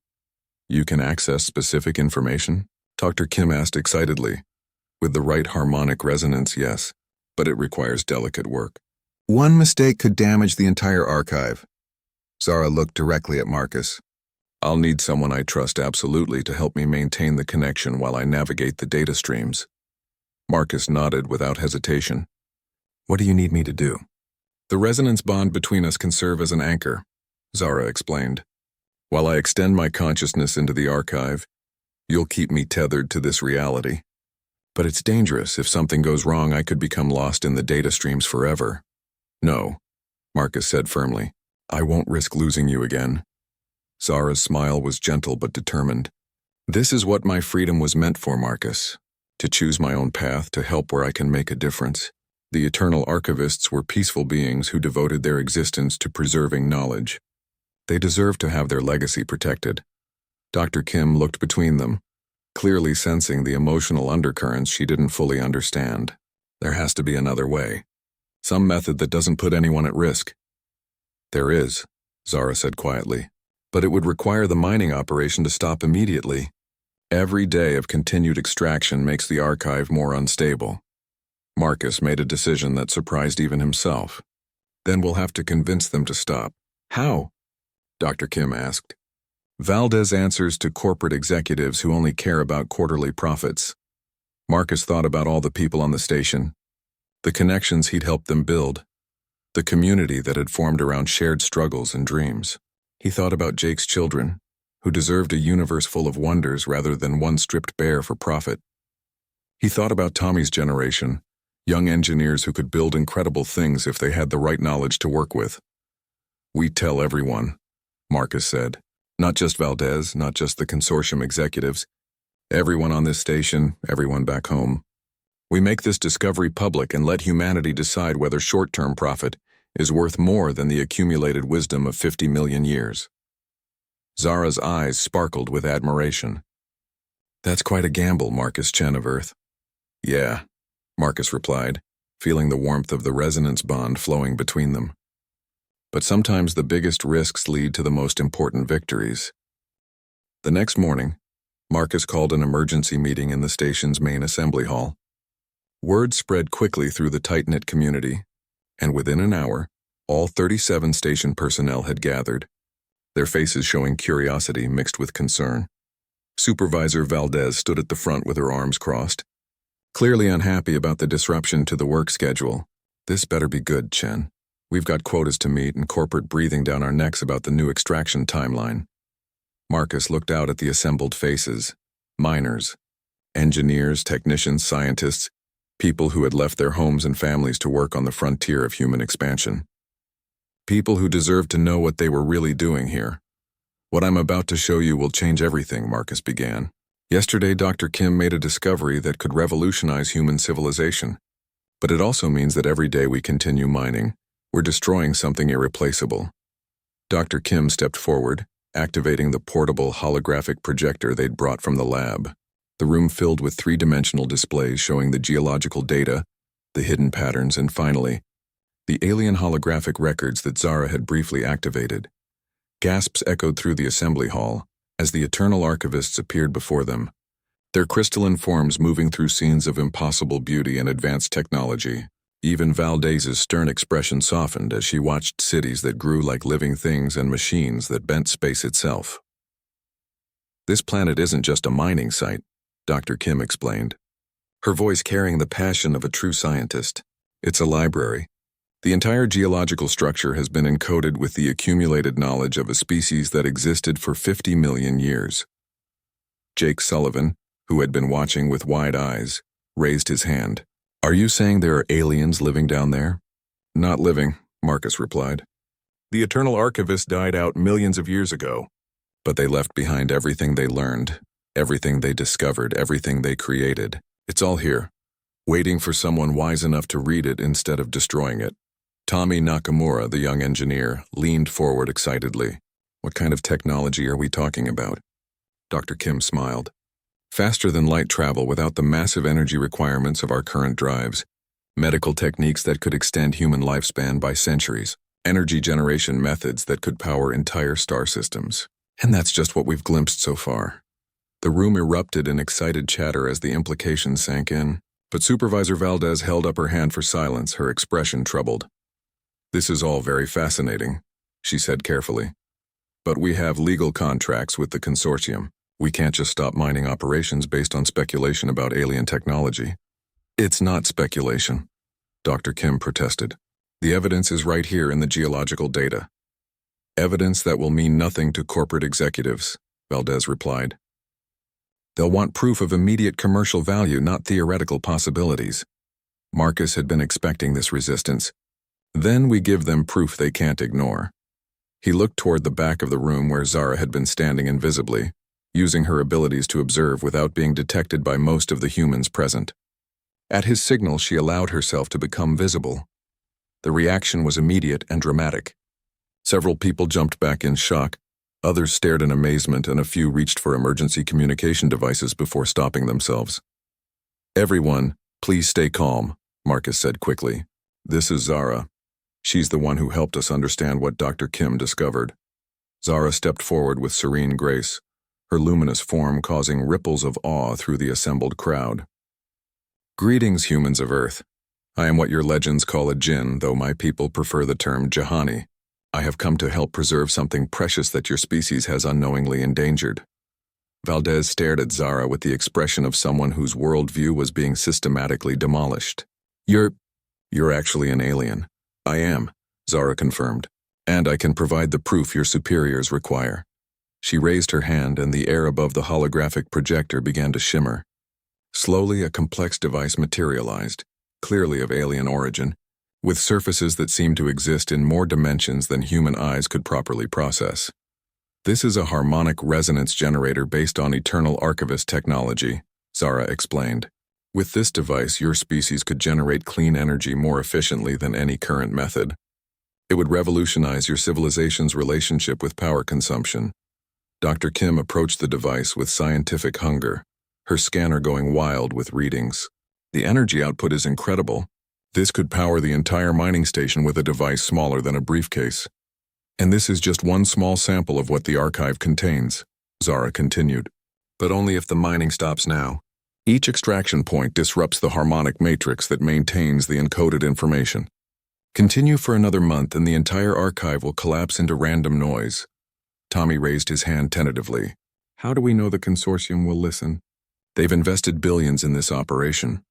You can access specific information? Dr. Kim asked excitedly. With the right harmonic resonance, yes, but it requires delicate work. One mistake could damage the entire archive. Zara looked directly at Marcus. I'll need someone I trust absolutely to help me maintain the connection while I navigate the data streams. Marcus nodded without hesitation. What do you need me to do? The resonance bond between us can serve as an anchor, Zara explained. While I extend my consciousness into the archive, you'll keep me tethered to this reality. But it's dangerous. If something goes wrong, I could become lost in the data streams forever. No, Marcus said firmly. I won't risk losing you again. Zara's smile was gentle but determined. This is what my freedom was meant for, Marcus. To choose my own path, to help where I can make a difference. The Eternal Archivists were peaceful beings who devoted their existence to preserving knowledge. They deserved to have their legacy protected. Dr. Kim looked between them, clearly sensing the emotional undercurrents she didn't fully understand. There has to be another way. Some method that doesn't put anyone at risk. There is, Zara said quietly, but it would require the mining operation to stop immediately. Every day of continued extraction makes the archive more unstable. Marcus made a decision that surprised even himself. Then we'll have to convince them to stop. How? Dr. Kim asked. Valdez answers to corporate executives who only care about quarterly profits. Marcus thought about all the people on the station, the connections he'd helped them build, the community that had formed around shared struggles and dreams. He thought about Jake's children, who deserved a universe full of wonders rather than one stripped bare for profit. He thought about Tommy's generation, young engineers who could build incredible things if they had the right knowledge to work with. We tell everyone, Marcus said. Not just Valdez, not just the consortium executives. Everyone on this station, everyone back home. We make this discovery public and let humanity decide whether short-term profit is worth more than the accumulated wisdom of 50 million years. Zara's eyes sparkled with admiration. That's quite a gamble, Marcus Chen of Earth. Yeah, Marcus replied, feeling the warmth of the resonance bond flowing between them. But sometimes the biggest risks lead to the most important victories. The next morning, Marcus called an emergency meeting in the station's main assembly hall. Word spread quickly through the tight-knit community, and within an hour, all 37 station personnel had gathered, their faces showing curiosity mixed with concern. Supervisor Valdez stood at the front with her arms crossed, clearly unhappy about the disruption to the work schedule. This better be good, Chen. We've got quotas to meet and corporate breathing down our necks about the new extraction timeline. Marcus looked out at the assembled faces, miners, engineers, technicians, scientists, people who had left their homes and families to work on the frontier of human expansion. People who deserved to know what they were really doing here. What I'm about to show you will change everything, Marcus began. Yesterday, Dr. Kim made a discovery that could revolutionize human civilization. But it also means that every day we continue mining, we're destroying something irreplaceable. Dr. Kim stepped forward, activating the portable holographic projector they'd brought from the lab. The room filled with three-dimensional displays showing the geological data, the hidden patterns, and finally, the alien holographic records that Zara had briefly activated. Gasps echoed through the assembly hall as the Eternal Archivists appeared before them, their crystalline forms moving through scenes of impossible beauty and advanced technology. Even Valdez's stern expression softened as she watched cities that grew like living things and machines that bent space itself. This planet isn't just a mining site, Dr. Kim explained, her voice carrying the passion of a true scientist. It's a library. The entire geological structure has been encoded with the accumulated knowledge of a species that existed for 50 million years. Jake Sullivan, who had been watching with wide eyes, raised his hand. Are you saying there are aliens living down there? Not living, Marcus replied. The Eternal Archivists died out millions of years ago, but they left behind everything they learned, everything they discovered, everything they created. It's all here, waiting for someone wise enough to read it instead of destroying it. Tommy Nakamura, the young engineer, leaned forward excitedly. What kind of technology are we talking about? Dr. Kim smiled. Faster than light travel without the massive energy requirements of our current drives. Medical techniques that could extend human lifespan by centuries. Energy generation methods that could power entire star systems. And that's just what we've glimpsed so far. The room erupted in excited chatter as the implications sank in, but Supervisor Valdez held up her hand for silence, her expression troubled. This is all very fascinating, she said carefully. But we have legal contracts with the consortium. We can't just stop mining operations based on speculation about alien technology. It's not speculation, Dr. Kim protested. The evidence is right here in the geological data. Evidence that will mean nothing to corporate executives, Valdez replied. They'll want proof of immediate commercial value, not theoretical possibilities. Marcus had been expecting this resistance. Then we give them proof they can't ignore. He looked toward the back of the room where Zara had been standing invisibly, using her abilities to observe without being detected by most of the humans present. At his signal, she allowed herself to become visible. The reaction was immediate and dramatic. Several people jumped back in shock, others stared in amazement, and a few reached for emergency communication devices before stopping themselves. Everyone, please stay calm, Marcus said quickly. This is Zara. She's the one who helped us understand what Dr. Kim discovered. Zara stepped forward with serene grace, her luminous form causing ripples of awe through the assembled crowd. Greetings, humans of Earth. I am what your legends call a djinn, though my people prefer the term Jahani. I have come to help preserve something precious that your species has unknowingly endangered. Valdez stared at Zara with the expression of someone whose worldview was being systematically demolished. You're actually an alien. I am, Zara confirmed, and I can provide the proof your superiors require. She raised her hand and the air above the holographic projector began to shimmer. Slowly, a complex device materialized, clearly of alien origin, with surfaces that seemed to exist in more dimensions than human eyes could properly process. This is a harmonic resonance generator based on Eternal Archivist technology, Zara explained. With this device, your species could generate clean energy more efficiently than any current method. It would revolutionize your civilization's relationship with power consumption. Dr. Kim approached the device with scientific hunger, her scanner going wild with readings. The energy output is incredible. This could power the entire mining station with a device smaller than a briefcase. And this is just one small sample of what the archive contains, Zara continued. But only if the mining stops now. Each extraction point disrupts the harmonic matrix that maintains the encoded information. Continue for another month and the entire archive will collapse into random noise. Tommy raised his hand tentatively. How do we know the consortium will listen? They've invested billions in this operation.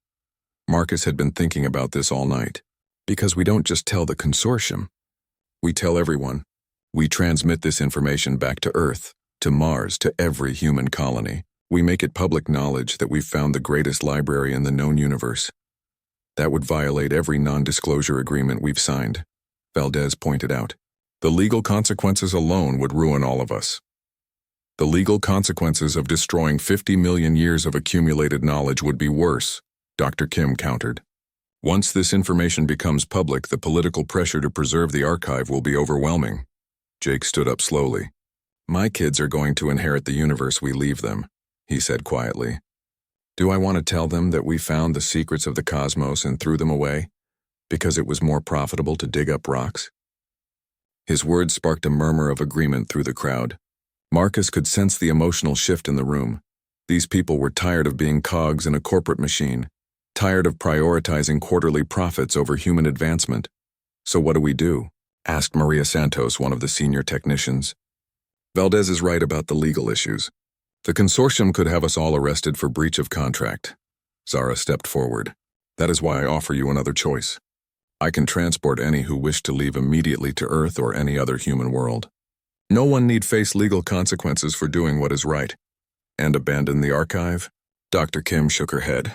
Marcus had been thinking about this all night. Because we don't just tell the consortium. We tell everyone. We transmit this information back to Earth, to Mars, to every human colony. We make it public knowledge that we've found the greatest library in the known universe. That would violate every non-disclosure agreement we've signed, Valdez pointed out. The legal consequences alone would ruin all of us. The legal consequences of destroying 50 million years of accumulated knowledge would be worse, Dr. Kim countered. Once this information becomes public, the political pressure to preserve the archive will be overwhelming. Jake stood up slowly. My kids are going to inherit the universe we leave them, he said quietly. Do I want to tell them that we found the secrets of the cosmos and threw them away, because it was more profitable to dig up rocks? His words sparked a murmur of agreement through the crowd. Marcus could sense the emotional shift in the room. These people were tired of being cogs in a corporate machine, tired of prioritizing quarterly profits over human advancement. So what do we do? Asked Maria Santos, one of the senior technicians. Valdez is right about the legal issues. The consortium could have us all arrested for breach of contract. Zara stepped forward. That is why I offer you another choice. I can transport any who wish to leave immediately to Earth or any other human world. No one need face legal consequences for doing what is right. And abandon the archive? Dr. Kim shook her head.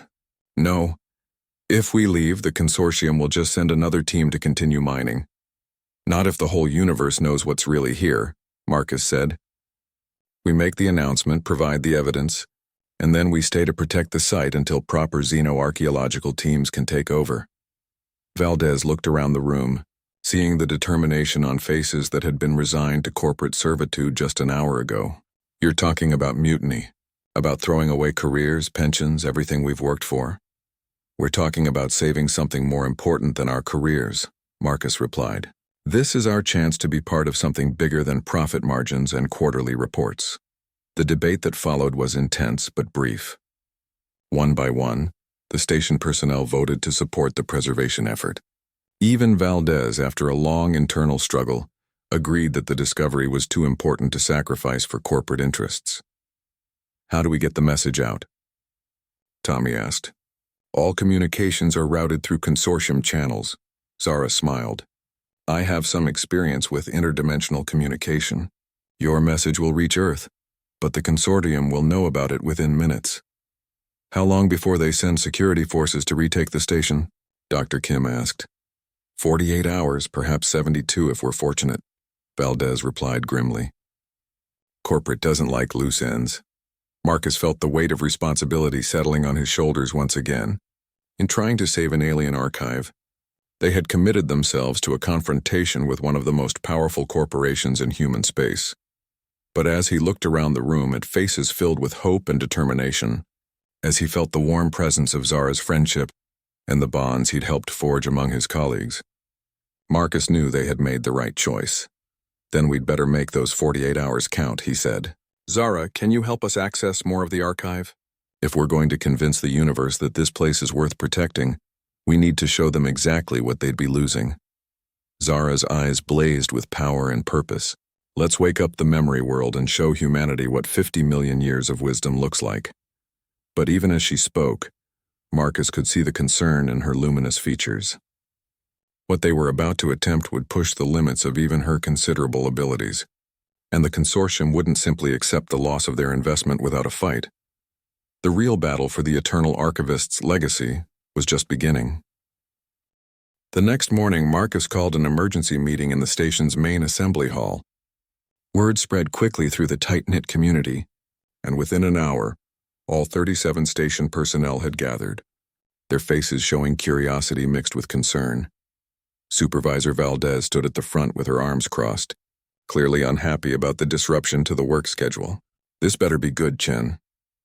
No. If we leave, the consortium will just send another team to continue mining. Not if the whole universe knows what's really here, Marcus said. We make the announcement, provide the evidence, and then we stay to protect the site until proper xenoarchaeological teams can take over. Valdez looked around the room, seeing the determination on faces that had been resigned to corporate servitude just an hour ago. You're talking about mutiny, about throwing away careers, pensions, everything we've worked for. We're talking about saving something more important than our careers, Marcus replied. This is our chance to be part of something bigger than profit margins and quarterly reports. The debate that followed was intense but brief. One by one, the station personnel voted to support the preservation effort. Even Valdez, after a long internal struggle, agreed that the discovery was too important to sacrifice for corporate interests. How do we get the message out? Tommy asked. All communications are routed through consortium channels. Zara smiled. I have some experience with interdimensional communication. Your message will reach Earth, but the consortium will know about it within minutes. How long before they send security forces to retake the station? Dr. Kim asked. 48 hours, perhaps 72 if we're fortunate, Valdez replied grimly. Corporate doesn't like loose ends. Marcus felt the weight of responsibility settling on his shoulders once again. In trying to save an alien archive, they had committed themselves to a confrontation with one of the most powerful corporations in human space. But as he looked around the room at faces filled with hope and determination, as he felt the warm presence of Zara's friendship and the bonds he'd helped forge among his colleagues, Marcus knew they had made the right choice. Then we'd better make those 48 hours count, he said. Zara, can you help us access more of the archive? If we're going to convince the universe that this place is worth protecting, we need to show them exactly what they'd be losing. Zara's eyes blazed with power and purpose. Let's wake up the memory world and show humanity what 50 million years of wisdom looks like. But even as she spoke, Marcus could see the concern in her luminous features. What they were about to attempt would push the limits of even her considerable abilities, and the consortium wouldn't simply accept the loss of their investment without a fight. The real battle for the Eternal Archivist's legacy was just beginning. The next morning, Marcus called an emergency meeting in the station's main assembly hall. Word spread quickly through the tight-knit community, and within an hour, all 37 station personnel had gathered, their faces showing curiosity mixed with concern. Supervisor Valdez stood at the front with her arms crossed, clearly unhappy about the disruption to the work schedule. This better be good, Chen.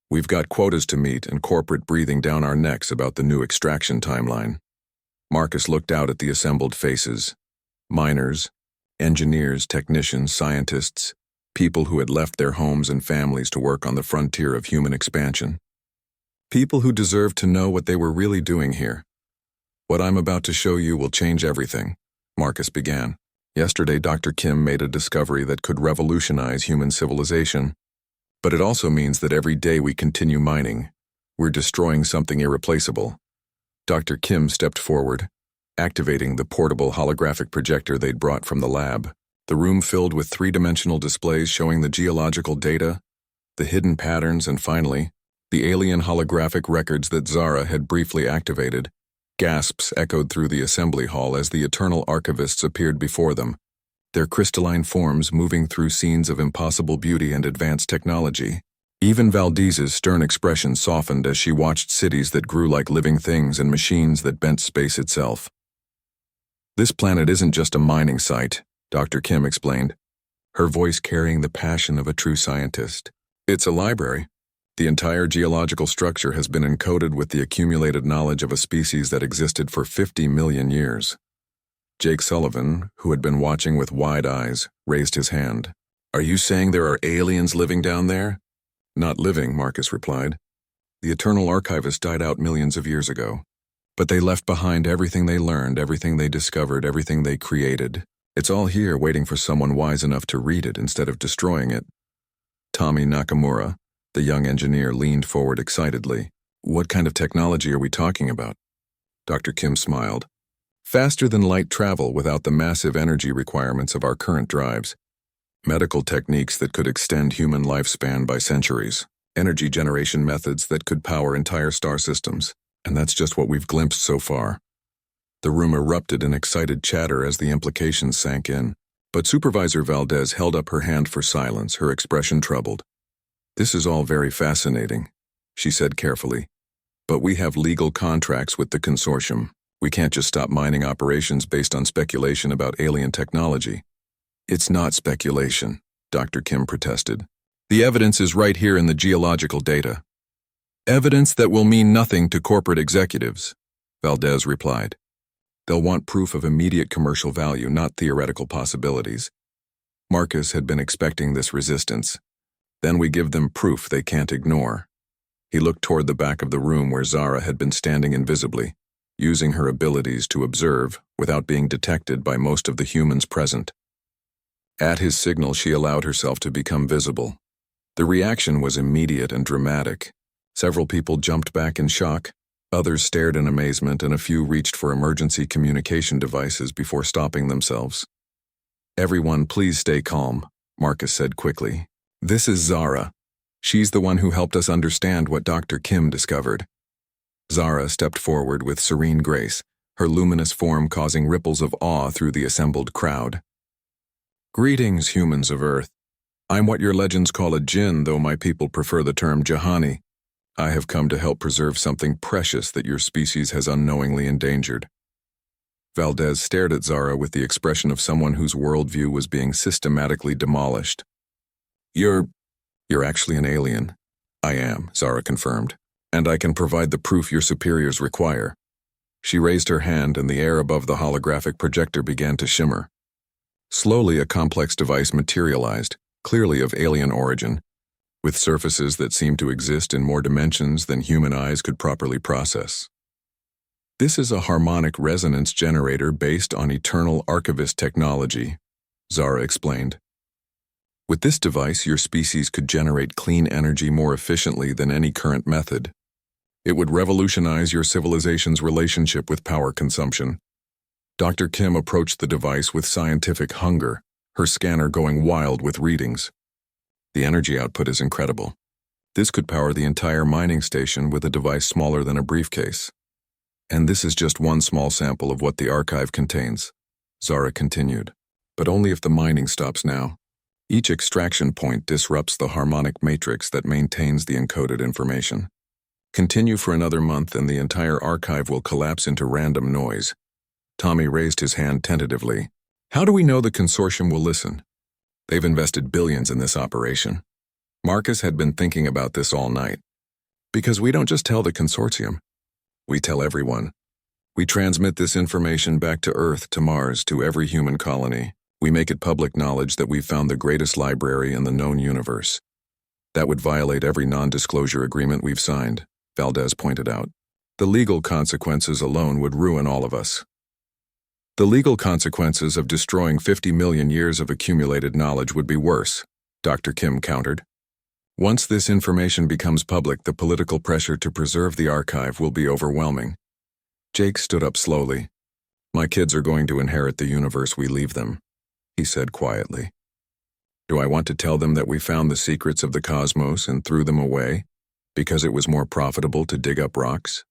We've got quotas to meet and corporate breathing down our necks about the new extraction timeline. Marcus looked out at the assembled faces. Miners, engineers, technicians, scientists, people who had left their homes and families to work on the frontier of human expansion. People who deserved to know what they were really doing here. What I'm about to show you will change everything, Marcus began. Yesterday, Dr. Kim made a discovery that could revolutionize human civilization. But it also means that every day we continue mining, we're destroying something irreplaceable. Dr. Kim stepped forward, activating the portable holographic projector they'd brought from the lab. The room filled with three-dimensional displays showing the geological data, the hidden patterns, and finally, the alien holographic records that Zara had briefly activated. Gasps echoed through the assembly hall as the Eternal Archivists appeared before them, their crystalline forms moving through scenes of impossible beauty and advanced technology. Even Valdez's stern expression softened as she watched cities that grew like living things and machines that bent space itself. This planet isn't just a mining site, Dr. Kim explained, her voice carrying the passion of a true scientist. It's a library. The entire geological structure has been encoded with the accumulated knowledge of a species that existed for 50 million years. Jake Sullivan, who had been watching with wide eyes, raised his hand. Are you saying there are aliens living down there? Not living, Marcus replied. The Eternal Archivist died out millions of years ago. But they left behind everything they learned, everything they discovered, everything they created. It's all here waiting for someone wise enough to read it instead of destroying it. Tommy Nakamura, the young engineer, leaned forward excitedly. What kind of technology are we talking about? Dr. Kim smiled. Faster than light travel without the massive energy requirements of our current drives. Medical techniques that could extend human lifespan by centuries. Energy generation methods that could power entire star systems. And that's just what we've glimpsed so far. The room erupted in excited chatter as the implications sank in. But Supervisor Valdez held up her hand for silence, her expression troubled. "This is all very fascinating," she said carefully. "But we have legal contracts with the consortium. We can't just stop mining operations based on speculation about alien technology." "It's not speculation," Dr. Kim protested. "The evidence is right here in the geological data." "Evidence that will mean nothing to corporate executives," Valdez replied. "They'll want proof of immediate commercial value, not theoretical possibilities." Marcus had been expecting this resistance. Then we give them proof they can't ignore. He looked toward the back of the room where Zara had been standing invisibly, using her abilities to observe without being detected by most of the humans present. At his signal, she allowed herself to become visible. The reaction was immediate and dramatic. Several people jumped back in shock, others stared in amazement, and a few reached for emergency communication devices before stopping themselves. "Everyone, please stay calm," Marcus said quickly. "This is Zara. She's the one who helped us understand what Dr. Kim discovered." Zara stepped forward with serene grace, her luminous form causing ripples of awe through the assembled crowd. "Greetings, humans of Earth. I'm what your legends call a jinn, though my people prefer the term Jahani. I have come to help preserve something precious that your species has unknowingly endangered." Valdez stared at Zara with the expression of someone whose worldview was being systematically demolished. You're actually an alien." "I am," Zara confirmed, "and I can provide the proof your superiors require." She raised her hand and the air above the holographic projector began to shimmer. Slowly, a complex device materialized, clearly of alien origin, with surfaces that seemed to exist in more dimensions than human eyes could properly process. "This is a harmonic resonance generator based on eternal archivist technology," Zara explained. "With this device, your species could generate clean energy more efficiently than any current method. It would revolutionize your civilization's relationship with power consumption." Dr. Kim approached the device with scientific hunger, her scanner going wild with readings. "The energy output is incredible. This could power the entire mining station with a device smaller than a briefcase. And this is just one small sample of what the archive contains," Zara continued. "But only if the mining stops now. Each extraction point disrupts the harmonic matrix that maintains the encoded information. Continue for another month and the entire archive will collapse into random noise." Tommy raised his hand tentatively. "How do we know the consortium will listen? They've invested billions in this operation." Marcus had been thinking about this all night. "Because we don't just tell the consortium. We tell everyone. We transmit this information back to Earth, to Mars, to every human colony. We make it public knowledge that we've found the greatest library in the known universe. That would violate every non-disclosure agreement we've signed," Valdez pointed out. "The legal consequences alone would ruin all of us." "The legal consequences of destroying 50 million years of accumulated knowledge would be worse," Dr. Kim countered. "Once this information becomes public, the political pressure to preserve the archive will be overwhelming." Jake stood up slowly. "My kids are going to inherit the universe we leave them," he said quietly. "Do I want to tell them that we found the secrets of the cosmos and threw them away because it was more profitable to dig up rocks?"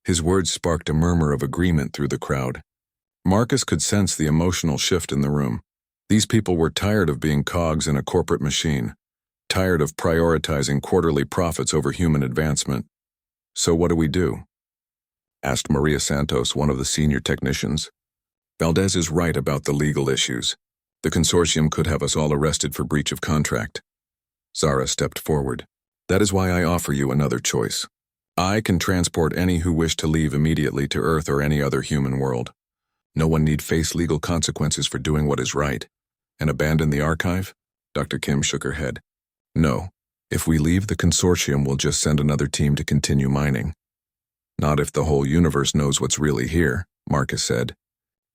His words sparked a murmur of agreement through the crowd. Marcus could sense the emotional shift in the room. These people were tired of being cogs in a corporate machine, tired of prioritizing quarterly profits over human advancement. "So what do we do?" asked Maria Santos, one of the senior technicians. "Valdez is right about the legal issues. The consortium could have us all arrested for breach of contract." Zara stepped forward. "That is why I offer you another choice. I can transport any who wish to leave immediately to Earth or any other human world. No one need face legal consequences for doing what is right. And abandon the archive?" Dr. Kim shook her head. "No. If we leave, the consortium will just send another team to continue mining." "Not if the whole universe knows what's really here," Marcus said.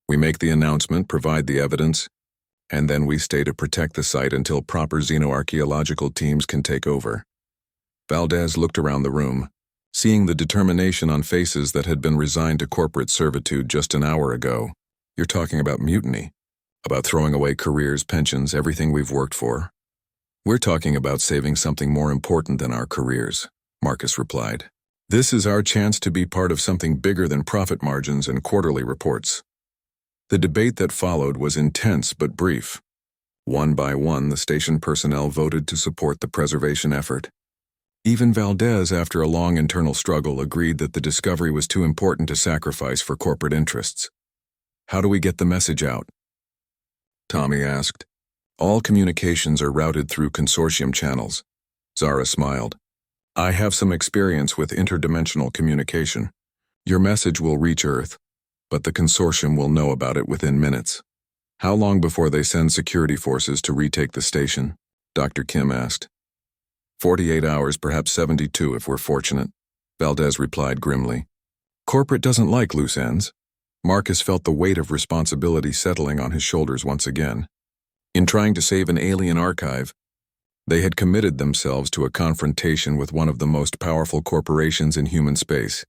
"We make the announcement, provide the evidence, and then we stay to protect the site until proper xenoarchaeological teams can take over." Valdez looked around the room. Seeing the determination on faces that had been resigned to corporate servitude just an hour ago, you're talking about mutiny, about throwing away careers, pensions, everything we've worked for. We're talking about saving something more important than our careers, Marcus replied. This is our chance to be part of something bigger than profit margins and quarterly reports. The debate that followed was intense but brief. One by one, the station personnel voted to support the preservation effort. Even Valdez, after a long internal struggle, agreed that the discovery was too important to sacrifice for corporate interests. How do we get the message out? Tommy asked. All communications are routed through consortium channels. Zara smiled. I have some experience with interdimensional communication. Your message will reach Earth, but the consortium will know about it within minutes. How long before they send security forces to retake the station? Dr. Kim asked. 48 hours, perhaps 72 if we're fortunate, Valdez replied grimly. Corporate doesn't like loose ends. Marcus felt the weight of responsibility settling on his shoulders once again. In trying to save an alien archive, they had committed themselves to a confrontation with one of the most powerful corporations in human space.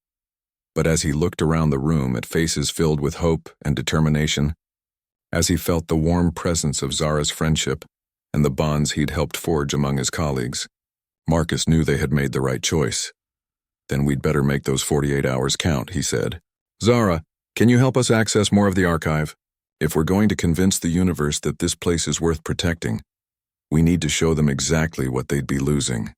But as he looked around the room at faces filled with hope and determination, as he felt the warm presence of Zara's friendship and the bonds he'd helped forge among his colleagues, Marcus knew they had made the right choice. Then we'd better make those 48 hours count, he said. Zara, can you help us access more of the archive? If we're going to convince the universe that this place is worth protecting, we need to show them exactly what they'd be losing.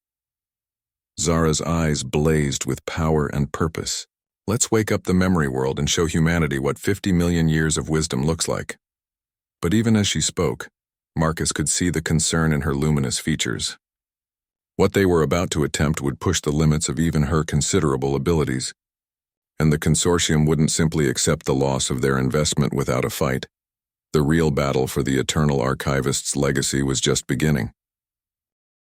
Zara's eyes blazed with power and purpose. Let's wake up the memory world and show humanity what 50 million years of wisdom looks like. But even as she spoke, Marcus could see the concern in her luminous features. What they were about to attempt would push the limits of even her considerable abilities, and the consortium wouldn't simply accept the loss of their investment without a fight. The real battle for the Eternal Archivist's legacy was just beginning.